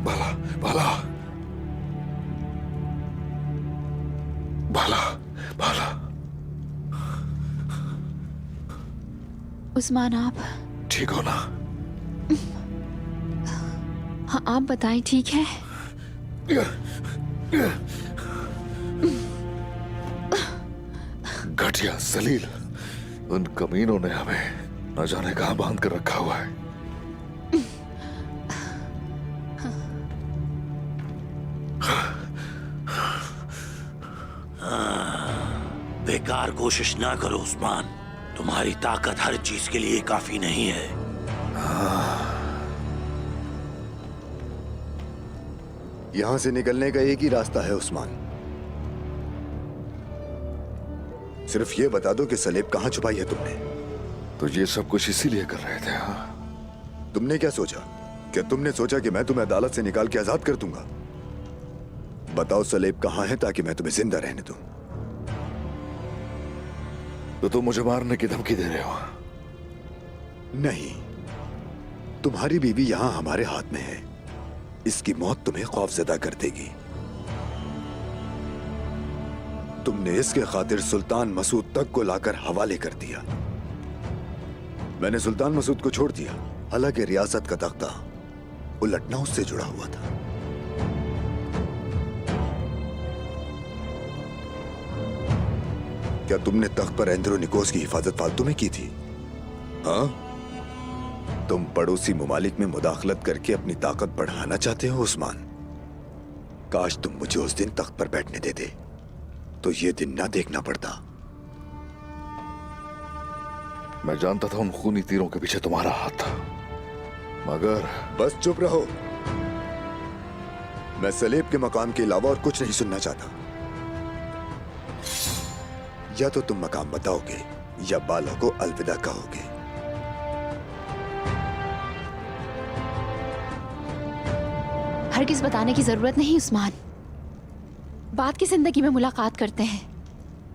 बाला, बाला, बाला, बाला। उस्मान, आप ठीक हो ना? हाँ, आप बताएं, ठीक है? घटिया जलील, उन कमीनों ने हमें न जाने कहां बांध कर रखा हुआ है। बेकार कोशिश ना करो उस्मान, तुम्हारी ताकत हर चीज के लिए काफी नहीं है। यहां से निकलने का एक ही रास्ता है उस्मान। सिर्फ ये बता दो कि सलेब कहां छुपाई है तुमने। तो ये सब कुछ इसीलिए कर रहे थे? हाँ, तुमने क्या सोचा? क्या तुमने सोचा कि मैं तुम्हें अदालत से निकाल के आजाद कर दूंगा? बताओ सलेब कहां है ताकि मैं तुम्हें जिंदा रहने दूं। तो तुम मुझे मारने की धमकी दे रहे हो? नहीं, तुम्हारी बीवी यहां हमारे हाथ में है। इसकी मौत तुम्हें खौफजदा कर देगी। तुमने इसके खातिर सुल्तान मसूद तक को लाकर हवाले कर दिया। मैंने सुल्तान मसूद को छोड़ दिया, हालांकि रियासत का तख्ता उलटना उससे जुड़ा हुआ था। क्या तुमने तख्त पर एंद्रोनिकोस की हिफाजत फालतू में की थी? हाँ? तुम पड़ोसी मुमालिक में मुदाखलत करके अपनी ताकत बढ़ाना चाहते हो उस्मान? काश तुम मुझे उस दिन तख्त पर बैठने देते, तो ये दिन ना देखना पड़ता। मैं जानता था उन खूनी तीरों के पीछे तुम्हारा हाथ था, मगर बस चुप रहो। मैं सलेब के मकाम के अलावा और कुछ नहीं सुनना चाहता। या तो तुम मकाम बताओगे या बाला को अलविदा कहोगे। हरगिज बताने की जरूरत नहीं उस्मान। बाद की जिंदगी में मुलाकात करते हैं।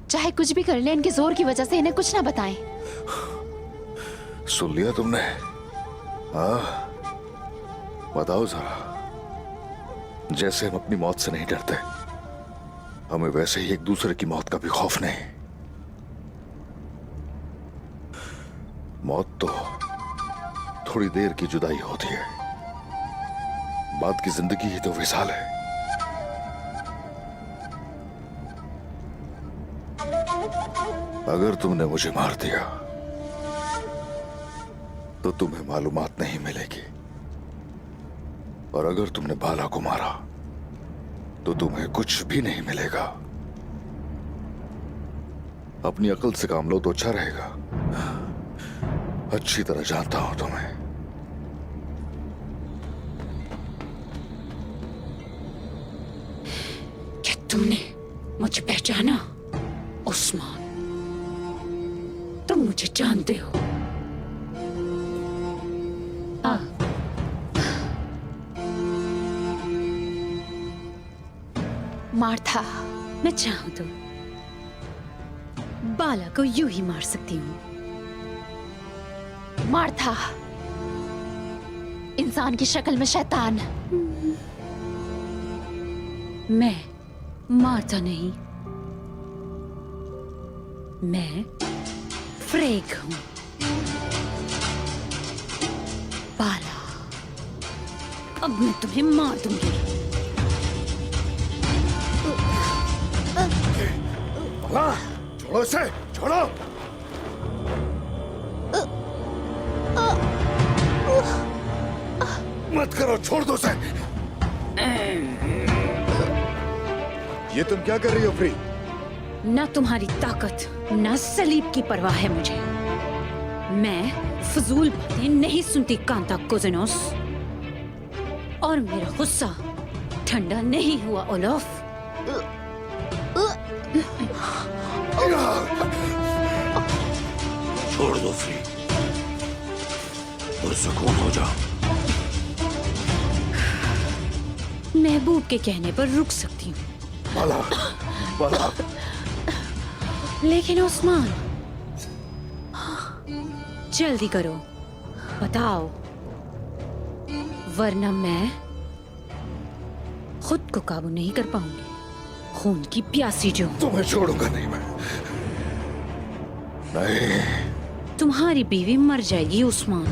चाहे कुछ भी कर ले, इनके जोर की वजह से इन्हें कुछ ना बताएं। सुन लिया तुमने? हाँ, बताओ जरा। जैसे हम अपनी मौत से नहीं डरते, हमें वैसे ही एक दूसरे की मौत का भी खौफ नहीं। मौत तो थोड़ी देर की जुदाई होती है, बाद की जिंदगी ही तो विशाल है। अगर तुमने मुझे मार दिया तो तुम्हें मालूमात नहीं मिलेगी, और अगर तुमने बाला को मारा तो तुम्हें कुछ भी नहीं मिलेगा। अपनी अकल से काम लो तो अच्छा रहेगा। अच्छी तरह जानता हूं तुम्हें। क्या तुमने मुझे पहचाना उस्मान? तुम मुझे जानते हो? मार्था, मैं चाहूं तो बाला को यूं ही मार सकती हूँ। मार्था, इंसान की शक्ल में शैतान। मैं मारता नहीं, मैं फ्रेग हूँ। बाला, अब मैं तुम्हें मार दूंगी। छोड़ो इसे, छोड़ो। मत करो, छोड़ दो इसे। ये तुम क्या कर रही हो फ्री? ना तुम्हारी ताकत ना सलीब की परवाह है मुझे। मैं फजूल बातें नहीं सुनती कांता कोज़ेनोस। और मेरा गुस्सा ठंडा नहीं हुआ ओलोफ। छोड़ दो फ्री, पुरसुकून हो जाओ। महबूब के कहने पर रुक सकती हूँ, बाला, बाला। लेकिन उस्मान, जल्दी करो, बताओ, वरना मैं खुद को काबू नहीं कर पाऊंगी। खून की प्यासी जो हूं। तुम्हें छोड़ूंगा नहीं मैं, नहीं। तुम्हारी बीवी मर जाएगी उस्मान।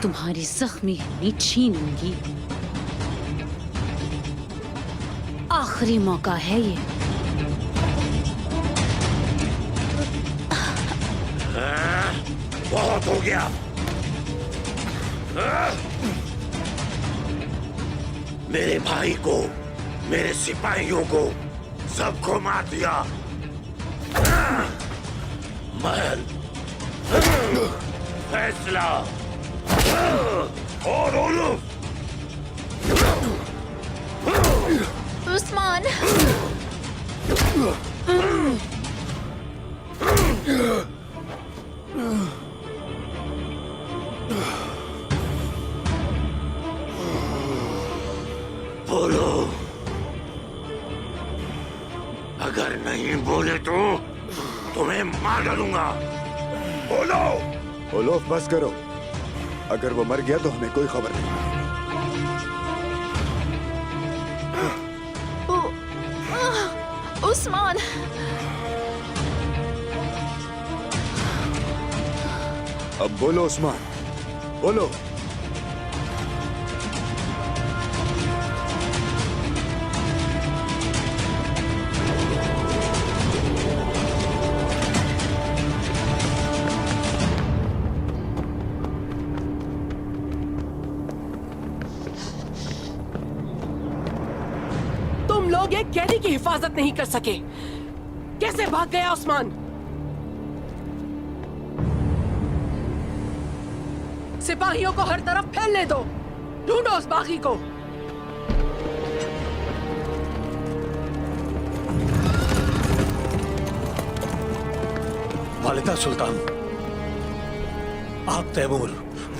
तुम्हारी जख्मी हड्डी छीनूंगी। आखिरी मौका है ये। बहुत हो गया। मेरे भाई को, मेरे सिपाहियों को, सबको मार दिया। महल, फैसला और ओलुफ। उस्मान, बोलो, अगर नहीं बोले तो तुम्हें मार डालूंगा। बोलो। ओलोफ बस करो, अगर वो मर गया तो हमें कोई खबर नहीं। उस्मान, अब बोलो उस्मान, बोलो। तुम लोग एक कैदी की हिफाजत नहीं कर सके। कैसे भाग गया उस्मान? सिपाहियों को हर तरफ फैलने दो। ढूंढो उस बागी को। वालिदा सुल्तान, आप तैमूर,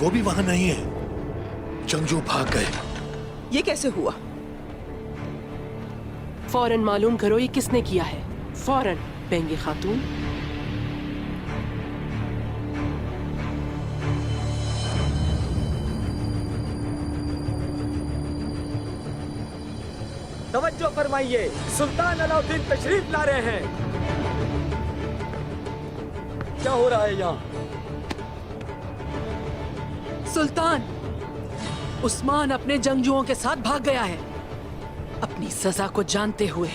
वो भी वहां नहीं है। जंगजू भाग गए। ये कैसे हुआ? फौरन मालूम करो ये किसने किया है। फौरन। बेंगे खातून। तवज्जो फरमाइए, सुल्तान अलाउद्दीन तशरीफ ला रहे हैं। क्या हो रहा है यहाँ? सुल्तान, उस्मान अपने जंगजुओं के साथ भाग गया है। अपनी सजा को जानते हुए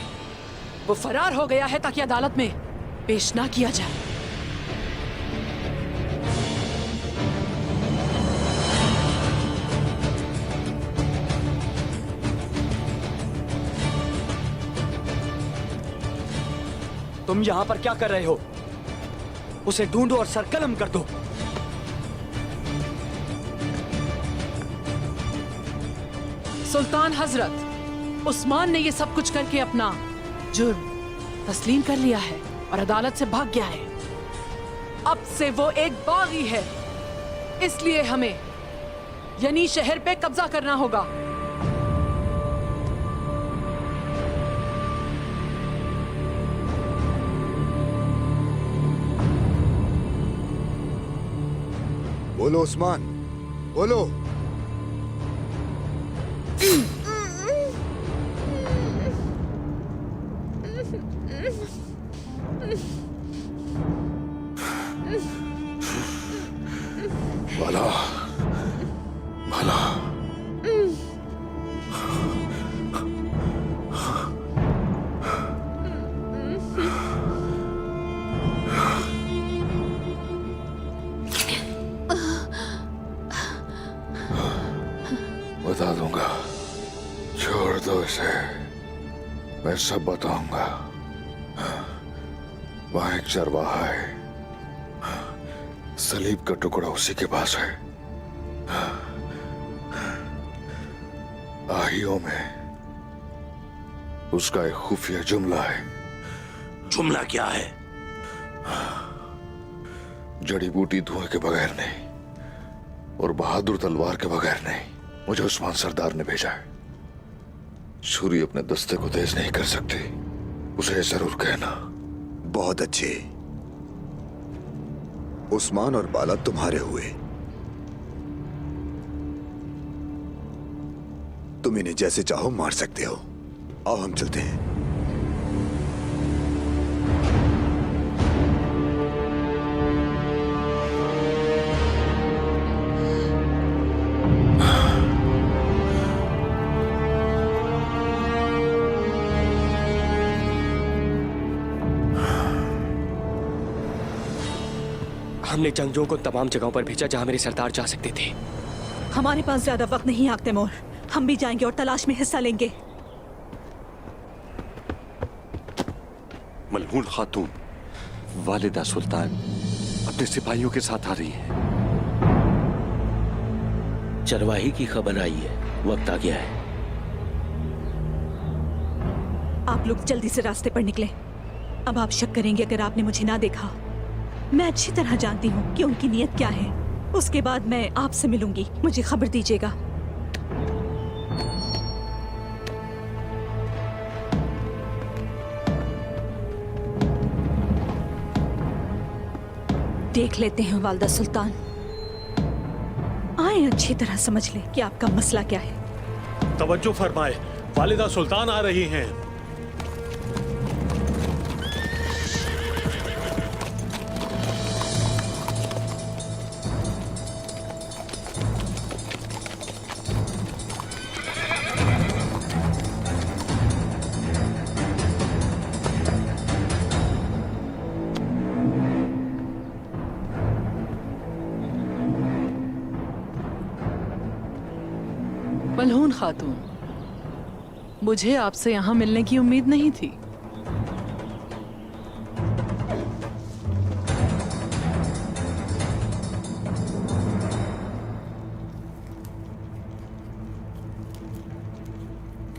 वो फरार हो गया है ताकि अदालत में पेश ना किया जाए। तुम यहाँ पर क्या कर रहे हो? उसे ढूंढो और सरकलम कर दो। सुल्तान हजरत, उस्मान ने ये सब कुछ करके अपना जुर्म तस्लीम कर लिया है और अदालत से भाग गया है। अब से वो एक बागी है, इसलिए हमें यानी शहर पे कब्जा करना होगा। बोलो उस्मान, बोलो। बाला, बाला। बता दूंगा, छोड़ दो इसे, मैं सब बताऊंगा। वहां एक चरवाहा है, सलीब का टुकड़ा उसी के पास है। आहियों में उसका एक खुफिया जुमला है। जुमला क्या है? जड़ी बूटी धुएं के बगैर नहीं और बहादुर तलवार के बगैर नहीं, मुझे उस्मान सरदार ने भेजा है। छुरी अपने दस्ते को तेज नहीं कर सकती, उसे जरूर कहना। बहुत अच्छे। उस्मान और बाला तुम्हारे हुए, तुम इन्हें जैसे चाहो मार सकते हो। आओ हम चलते हैं। हमने जंगजुओं को तमाम जगहों पर भेजा जहां मेरे सरदार जा सकते थे। हमारे पास ज्यादा वक्त नहीं आगते मोर, हम भी जाएंगे और तलाश में हिस्सा लेंगे। मलहून खातून, वालिदा सुल्तान अपने सिपाहियों के साथ आ रही हैं। चरवाही की खबर आई है, वक्त आ गया है। आप लोग जल्दी से रास्ते पर निकले। अब आप शक करेंगे अगर आपने मुझे ना देखा। मैं अच्छी तरह जानती हूँ कि उनकी नीयत क्या है। उसके बाद मैं आपसे मिलूंगी, मुझे खबर दीजिएगा। देख लेते हैं वालिदा सुल्तान। आए अच्छी तरह समझ ले कि आपका मसला क्या है। तवज्जो फरमाए, वालिदा सुल्तान आ रही हैं। मलहून खातून, मुझे आपसे यहाँ मिलने की उम्मीद नहीं थी।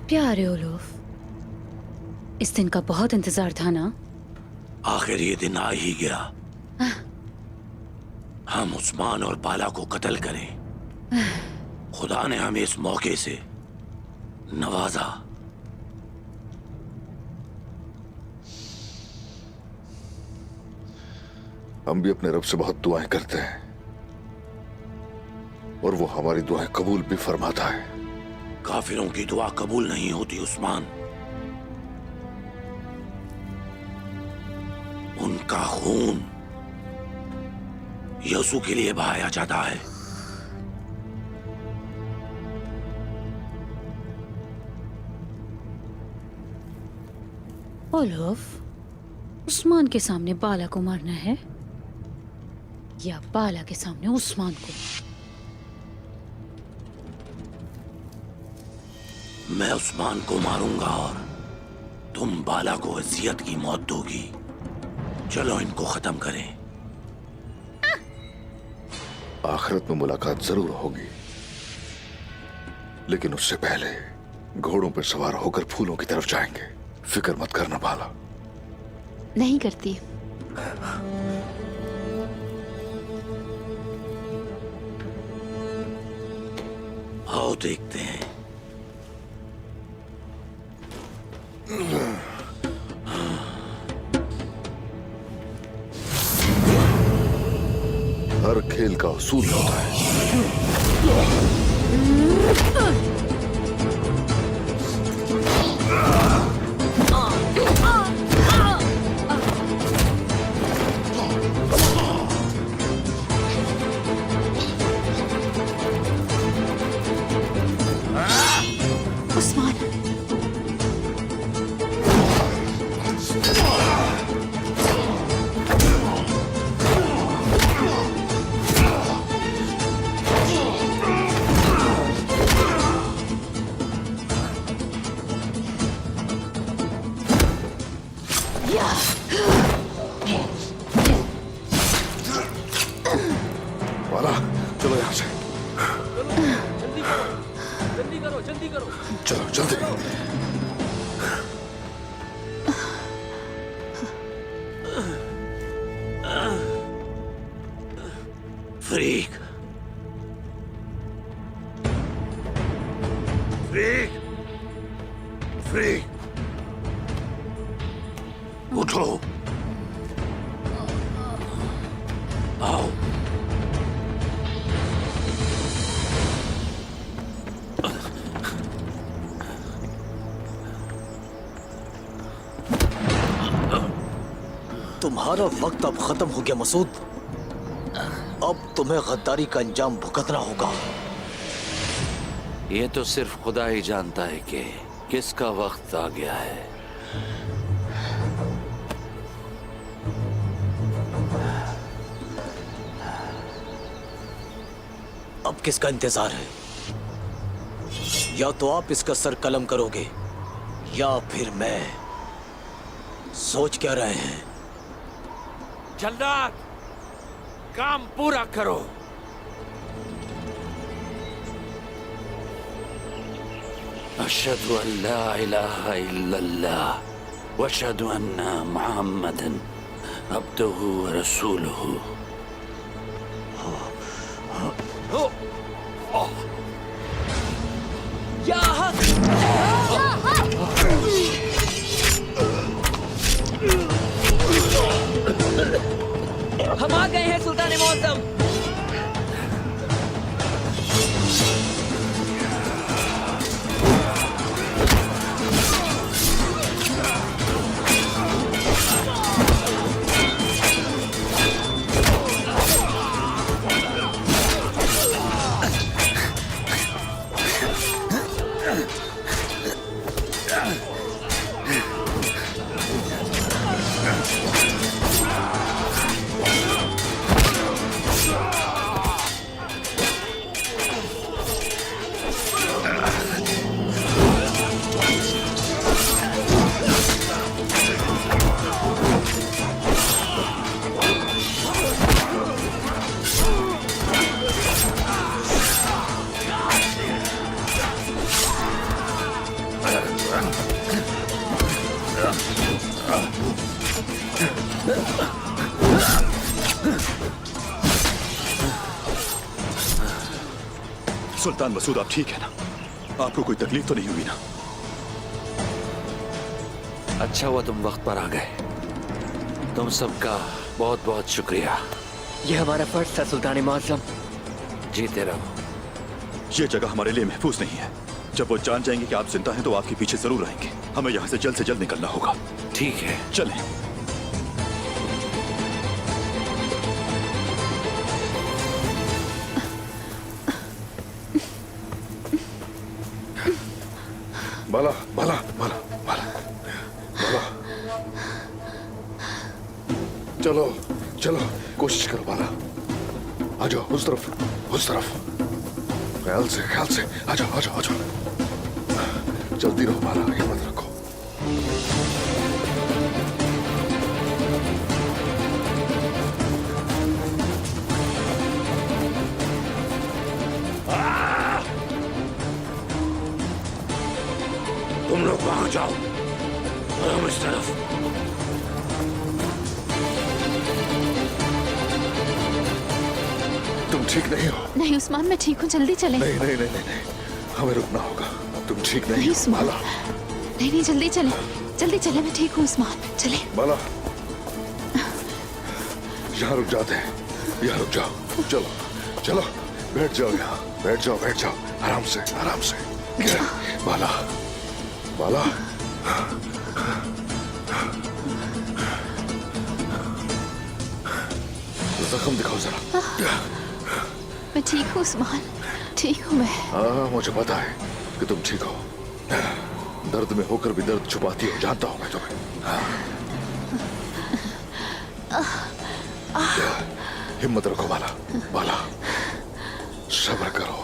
प्यारे ओलोफ, इस दिन का बहुत इंतजार था ना? आखिर ये दिन आ ही गया। हम उस्मान और बाला को कत्ल करें। खुदा ने हमें इस मौके से नवाजा। हम भी अपने रब से बहुत दुआएं करते हैं और वो हमारी दुआएं कबूल भी फरमाता है। काफिरों की दुआ कबूल नहीं होती उस्मान। उनका खून यसू के लिए बहाया जाता है। ओलोफ, उस्मान के सामने बाला को मारना है या बाला के सामने उस्मान को? मैं उस्मान को मारूंगा और तुम बाला को अजियत की मौत दोगी। चलो इनको खत्म करें। आखिरत में मुलाकात जरूर होगी, लेकिन उससे पहले घोड़ों पर सवार होकर फूलों की तरफ जाएंगे। फिक्र मत करना बाला। नहीं करती। आओ देखते हैं। हर खेल का उसूल होता है। वाला चलो यहाँ से। जल्दी करो, जल्दी करो। चलो जल्दी। फ्रीक, फ्रीक, फ्रीक, उठो, आओ। तुम्हारा वक्त अब खत्म हो गया मसूद। अब तुम्हें गद्दारी का अंजाम भुगतना होगा। ये तो सिर्फ खुदा ही जानता है कि किसका वक्त आ गया है। अब किसका इंतजार है? या तो आप इसका सर कलम करोगे या फिर मैं। सोच क्या रहे हैं? जल्दार, काम पूरा करो। अशहदु अल्ला इलाहा इल्लल्लाह व अशहदु अन्ना मुहम्मदन अब्दुहु व रसूलुहु। हम आ गए हैं सुल्तान मौसम। सुल्तान मसूद, आप ठीक है ना? आपको कोई तकलीफ तो नहीं हुई ना? अच्छा हुआ तुम वक्त पर आ गए। तुम सबका बहुत बहुत शुक्रिया। ये हमारा फर्ज था सुल्तान मौसम। जीते रहो। ये जगह हमारे लिए महफूज नहीं है। जब वो जान जाएंगे कि आप जिंदा हैं तो आपके पीछे जरूर आएंगे। हमें यहाँ से जल्द निकलना होगा। ठीक है, चलें। बाला बाला बाला बाला बाला, चलो चलो कोशिश करो बाला। आ जाओ उस तरफ, उस तरफ। ख्याल से आ जाओ आ जाओ आ जाओ। जल्दी रहो बाला, हिम्मत रखो। तुम लोग वहां जाओ और हम इस तरफ। तुम ठीक नहीं हो? नहीं उस्मान, मैं ठीक हूँ, जल्दी चलें। नहीं नहीं नहीं नहीं, हमें रुकना होगा। तुम ठीक नहीं नहीं हो उस्मान, बाला। नहीं जल्दी चलें, जल्दी चलें। मैं ठीक हूँ उस्मान, चलें। बाला यहाँ रुक जाते हैं, यहाँ रुक जाओ। चलो चलो बैठ जाओ, यहाँ बैठ जाओ आराम से आराम से। बाला बाला, जख्म दिखाओ जरा। मैं ठीक हूँ उस्मान, ठीक हूँ मैं। हाँ मुझे पता है कि तुम ठीक हो। दर्द में होकर भी दर्द छुपाती हो, जानता हूँ मैं तुम्हें। हिम्मत रखो बाला, बाला सब्र करो।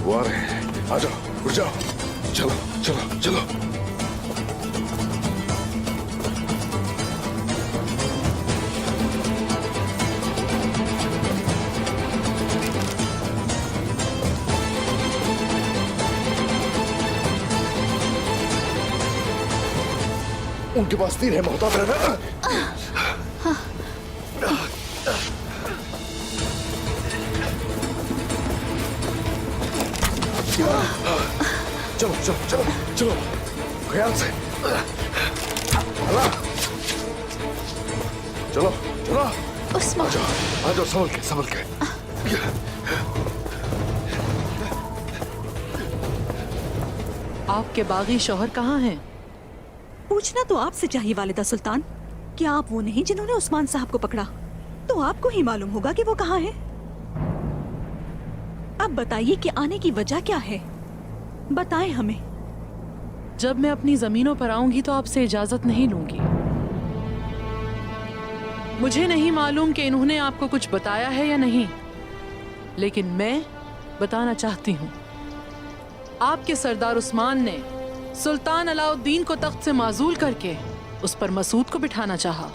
वारे आ जाओ, उठ जाओ, चलो चलो चलो। उनके पास तीर है, मोहतात रहना। चलो चलो चलो चलो, ख्याल से। चलो चलो, उस्मान। आ जाओ, संभल के संभल के। आपके बागी शौहर कहाँ हैं? पूछना तो आपसे चाहिए वालिदा सुल्तान। क्या आप वो नहीं जिन्होंने उस्मान साहब को पकड़ा? तो आपको ही मालूम होगा कि वो कहाँ है। अब बताइए कि आने की वजह क्या है, बताएं हमें। जब मैं अपनी जमीनों पर आऊंगी तो आपसे इजाजत नहीं लूंगी। मुझे नहीं मालूम कि इन्होंने आपको कुछ बताया है या नहीं, लेकिन मैं बताना चाहती हूँ। आपके सरदार उस्मान ने सुल्तान अलाउद्दीन को तख्त से माजूल करके उस पर मसूद को बिठाना चाहा,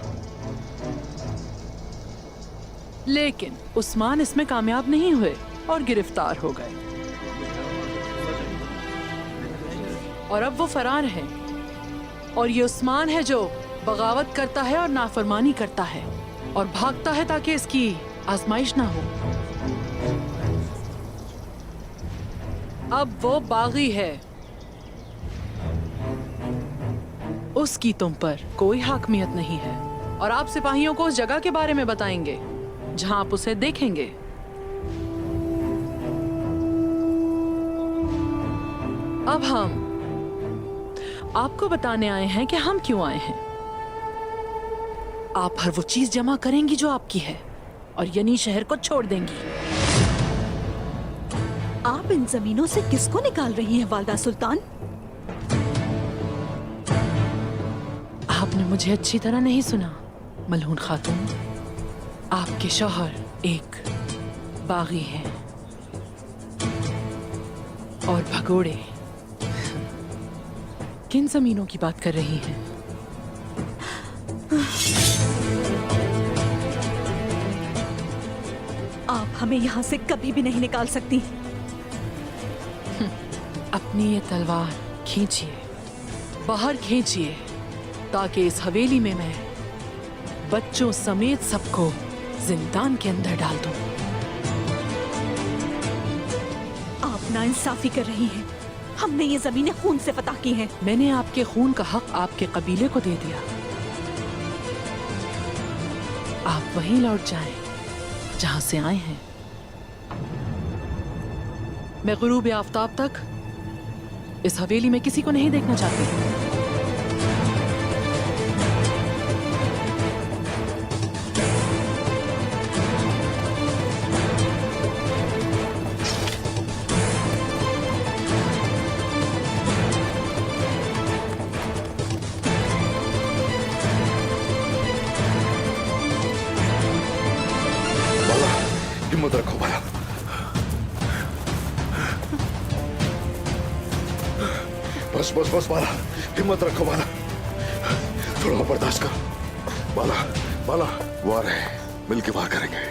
लेकिन उस्मान इसमें कामयाब नहीं हुए और गिरफ्तार हो गए। और अब वो फरार है। और ये उस्मान है जो बगावत करता है और नाफरमानी करता है और भागता है ताकि इसकी आजमाइश ना हो। अब वो बागी है, उसकी तुम पर कोई हाकमियत नहीं है। और आप सिपाहियों को उस जगह के बारे में बताएंगे जहां आप उसे देखेंगे। अब हम आपको बताने आए हैं कि हम क्यों आए हैं। आप हर वो चीज जमा करेंगी जो आपकी है और यनी शहर को छोड़ देंगी। आप इन जमीनों से किसको निकाल रही हैं वालिदा सुल्तान? आपने मुझे अच्छी तरह नहीं सुना मलहून खातून। आपके शौहर एक बागी हैं और भगोड़े। किन जमीनों की बात कर रही हैं? आप हमें यहाँ से कभी भी नहीं निकाल सकती। अपनी ये तलवार खींचिए, बाहर खींचिए, ताकि इस हवेली में मैं बच्चों समेत सबको जिंदान के अंदर डाल दूं। आप नाइंसाफी कर रही हैं। हमने ये जमीनें खून से फतह की हैं। मैंने आपके खून का हक आपके कबीले को दे दिया। आप वहीं लौट जाएं जहां से आए हैं। मैं गुरूब आफताब तक इस हवेली में किसी को नहीं देखना चाहती। हिम्मत रखो बाला। बस बस बस बाला, हिम्मत रखो बाला, थोड़ा बर्दाश्त करो। बाला बाला, वो आ रहे हैं, मिलके वार करेंगे।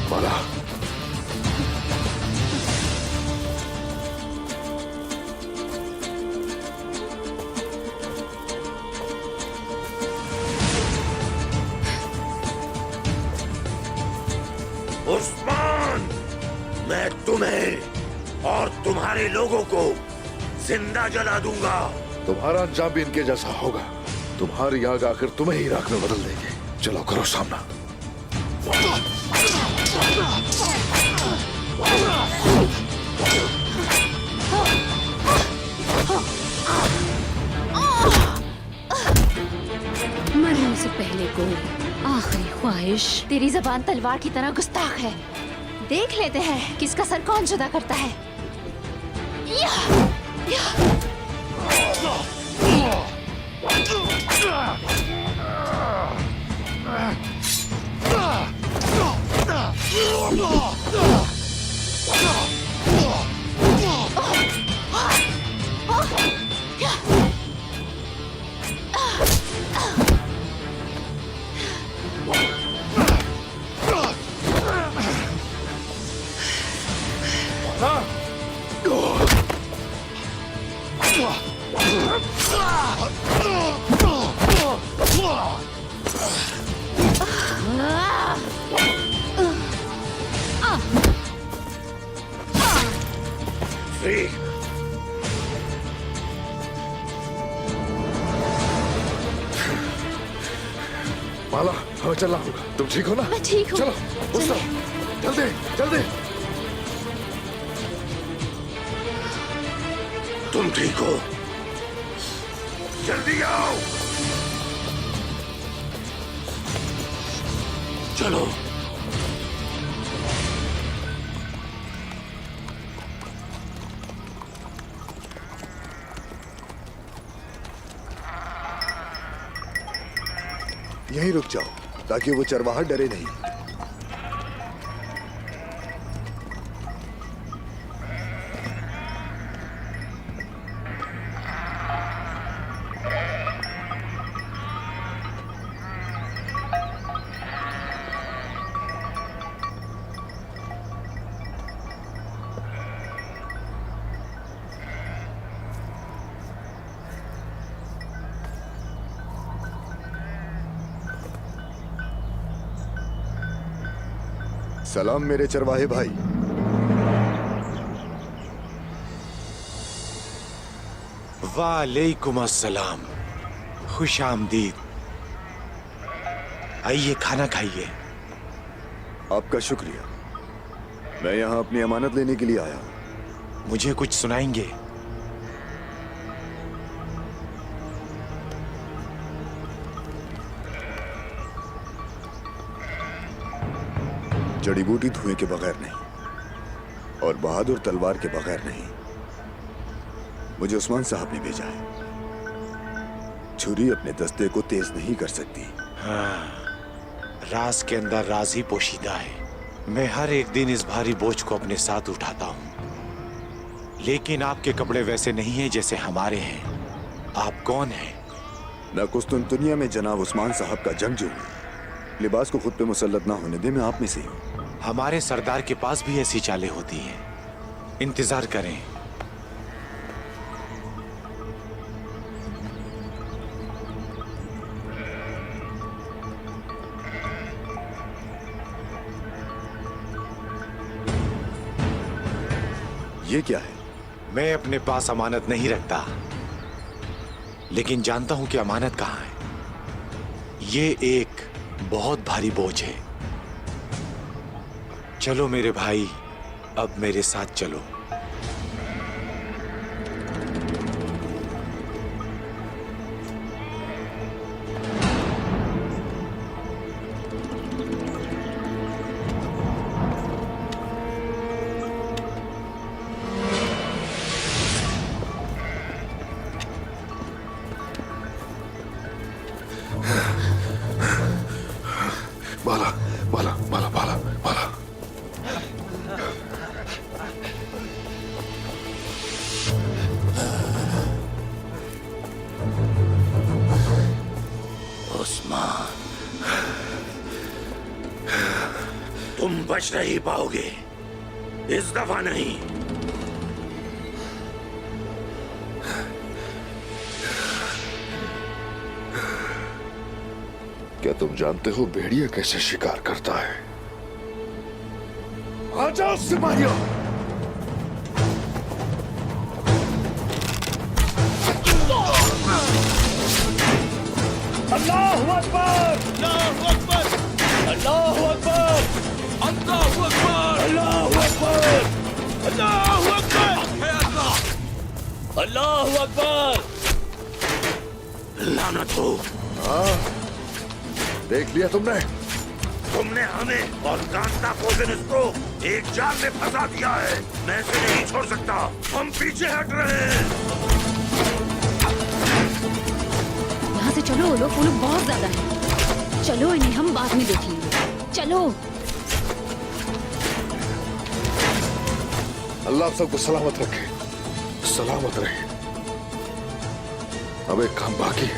बाला उस्मान, मैं तुम्हें और तुम्हारे लोगों को जिंदा जला दूंगा। तुम्हारा अंजाम भी इनके जैसा होगा। तुम्हारी आग आकर तुम्हें ही राख में बदल देंगे। चलो करो सामना। मरने से पहले कोई आखिरी ख्वाहिश। तेरी जबान तलवार की तरह गुस्ताख है। देख लेते हैं किसका सर कौन जुदा करता है। या, या। माला, हमें चलना होगा। तुम ठीक हो ना? मैं ठीक हूँ। चलो, उस तरफ। जल्दी, जल्दी। तुम ठीक हो? जल्दी आओ। चलो। यहीं रुक जाओ ताकि वो चरवाहा डरे नहीं। सलाम मेरे चरवाहे भाई। वालेकुम अस्सलाम, खुश आमदीद। आइए खाना खाइए। आपका शुक्रिया। मैं यहाँ अपनी अमानत लेने के लिए आया हूँ। मुझे कुछ सुनाएंगे? जड़ी बूटी धुएं के बगैर नहीं और बहादुर तलवार के बगैर नहीं। मुझे उस्मान साहब ने भेजा है। छुरी अपने दस्ते को तेज नहीं कर सकती। हाँ, राज के अंदर राज ही पोशीदा है। मैं हर एक दिन इस भारी बोझ को अपने साथ उठाता हूँ, लेकिन आपके कपड़े वैसे नहीं हैं जैसे हमारे हैं। आप कौन हैं? मैं कुस्तुनतुनिया में जनाब उस्मान साहब का जंगजू हूँ। लिबास को खुद पे मुसल्लत ना होने दे, मैं आप में से हूँ। हमारे सरदार के पास भी ऐसी चालें होती हैं। इंतजार करें। ये क्या है? मैं अपने पास अमानत नहीं रखता, लेकिन जानता हूं कि अमानत कहां है। ये एक बहुत भारी बोझ है। चलो मेरे भाई, अब मेरे साथ चलो। माला, माला, माला, माला, माला। उस्मान, तुम बच नहीं पाओगे, इस दफा नहीं। क्या तुम जानते हो भेड़िया कैसे शिकार करता है? आ जाओ सिपाहियों। अल्लाहु अकबर! अल्लाहु अकबर! अल्लाहु अकबर! अल्लाहु अकबर! अल्लाहु अकबर! अल्लाहु अकबर! अल्लाहु अकबर! लानत हो। देख लिया तुमने? तुमने हमें और कांता कोज़ेनुस को एक जाल में फंसा दिया है। मैं इसे नहीं छोड़ सकता। हम पीछे हट रहे हैं। यहाँ से चलो, वो लोग बहुत ज्यादा हैं। चलो, इन्हें हम बाद में देखेंगे। चलो। अल्लाह आप सबको सलामत रखे, सलामत रहे। अब एक काम बाकी है।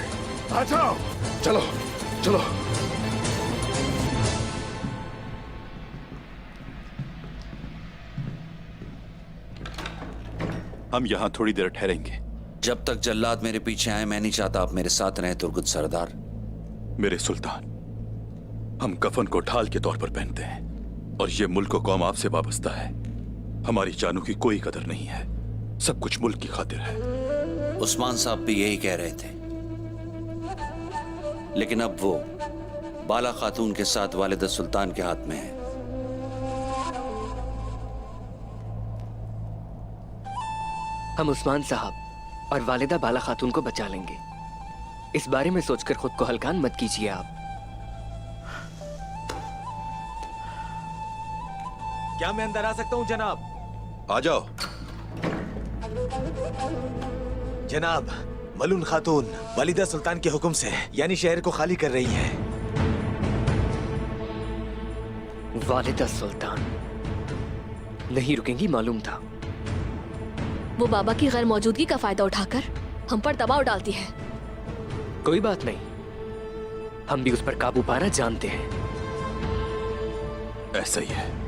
आ जाओ, चलो चलो। हम यहाँ थोड़ी देर ठहरेंगे। जब तक जल्लाद मेरे पीछे आए मैं नहीं चाहता आप मेरे साथ रहें तुर्गुत सरदार। मेरे सुल्तान, हम कफन को ढाल के तौर पर पहनते हैं और ये मुल्क और कौम आपसे वाबस्ता है। हमारी जानों की कोई कदर नहीं है, सब कुछ मुल्क की खातिर है। उस्मान साहब भी यही कह रहे थे, लेकिन अब वो बाला खातून के साथ वालिदा सुल्तान के हाथ में है। हम उस्मान साहब और वालिदा बाला खातून को बचा लेंगे। इस बारे में सोचकर खुद को हल्कान मत कीजिए आप। क्या मैं अंदर आ सकता हूं जनाब? आ जाओ। जनाब, मलून खातून वालिदा सुल्तान के हुक्म से यानी शहर को खाली कर रही है। वालिदा सुल्तान नहीं रुकेंगी, मालूम था। वो बाबा की गैर मौजूदगी का फायदा उठाकर हम पर दबाव डालती है। कोई बात नहीं, हम भी उस पर काबू पाना जानते हैं। ऐसा ही है।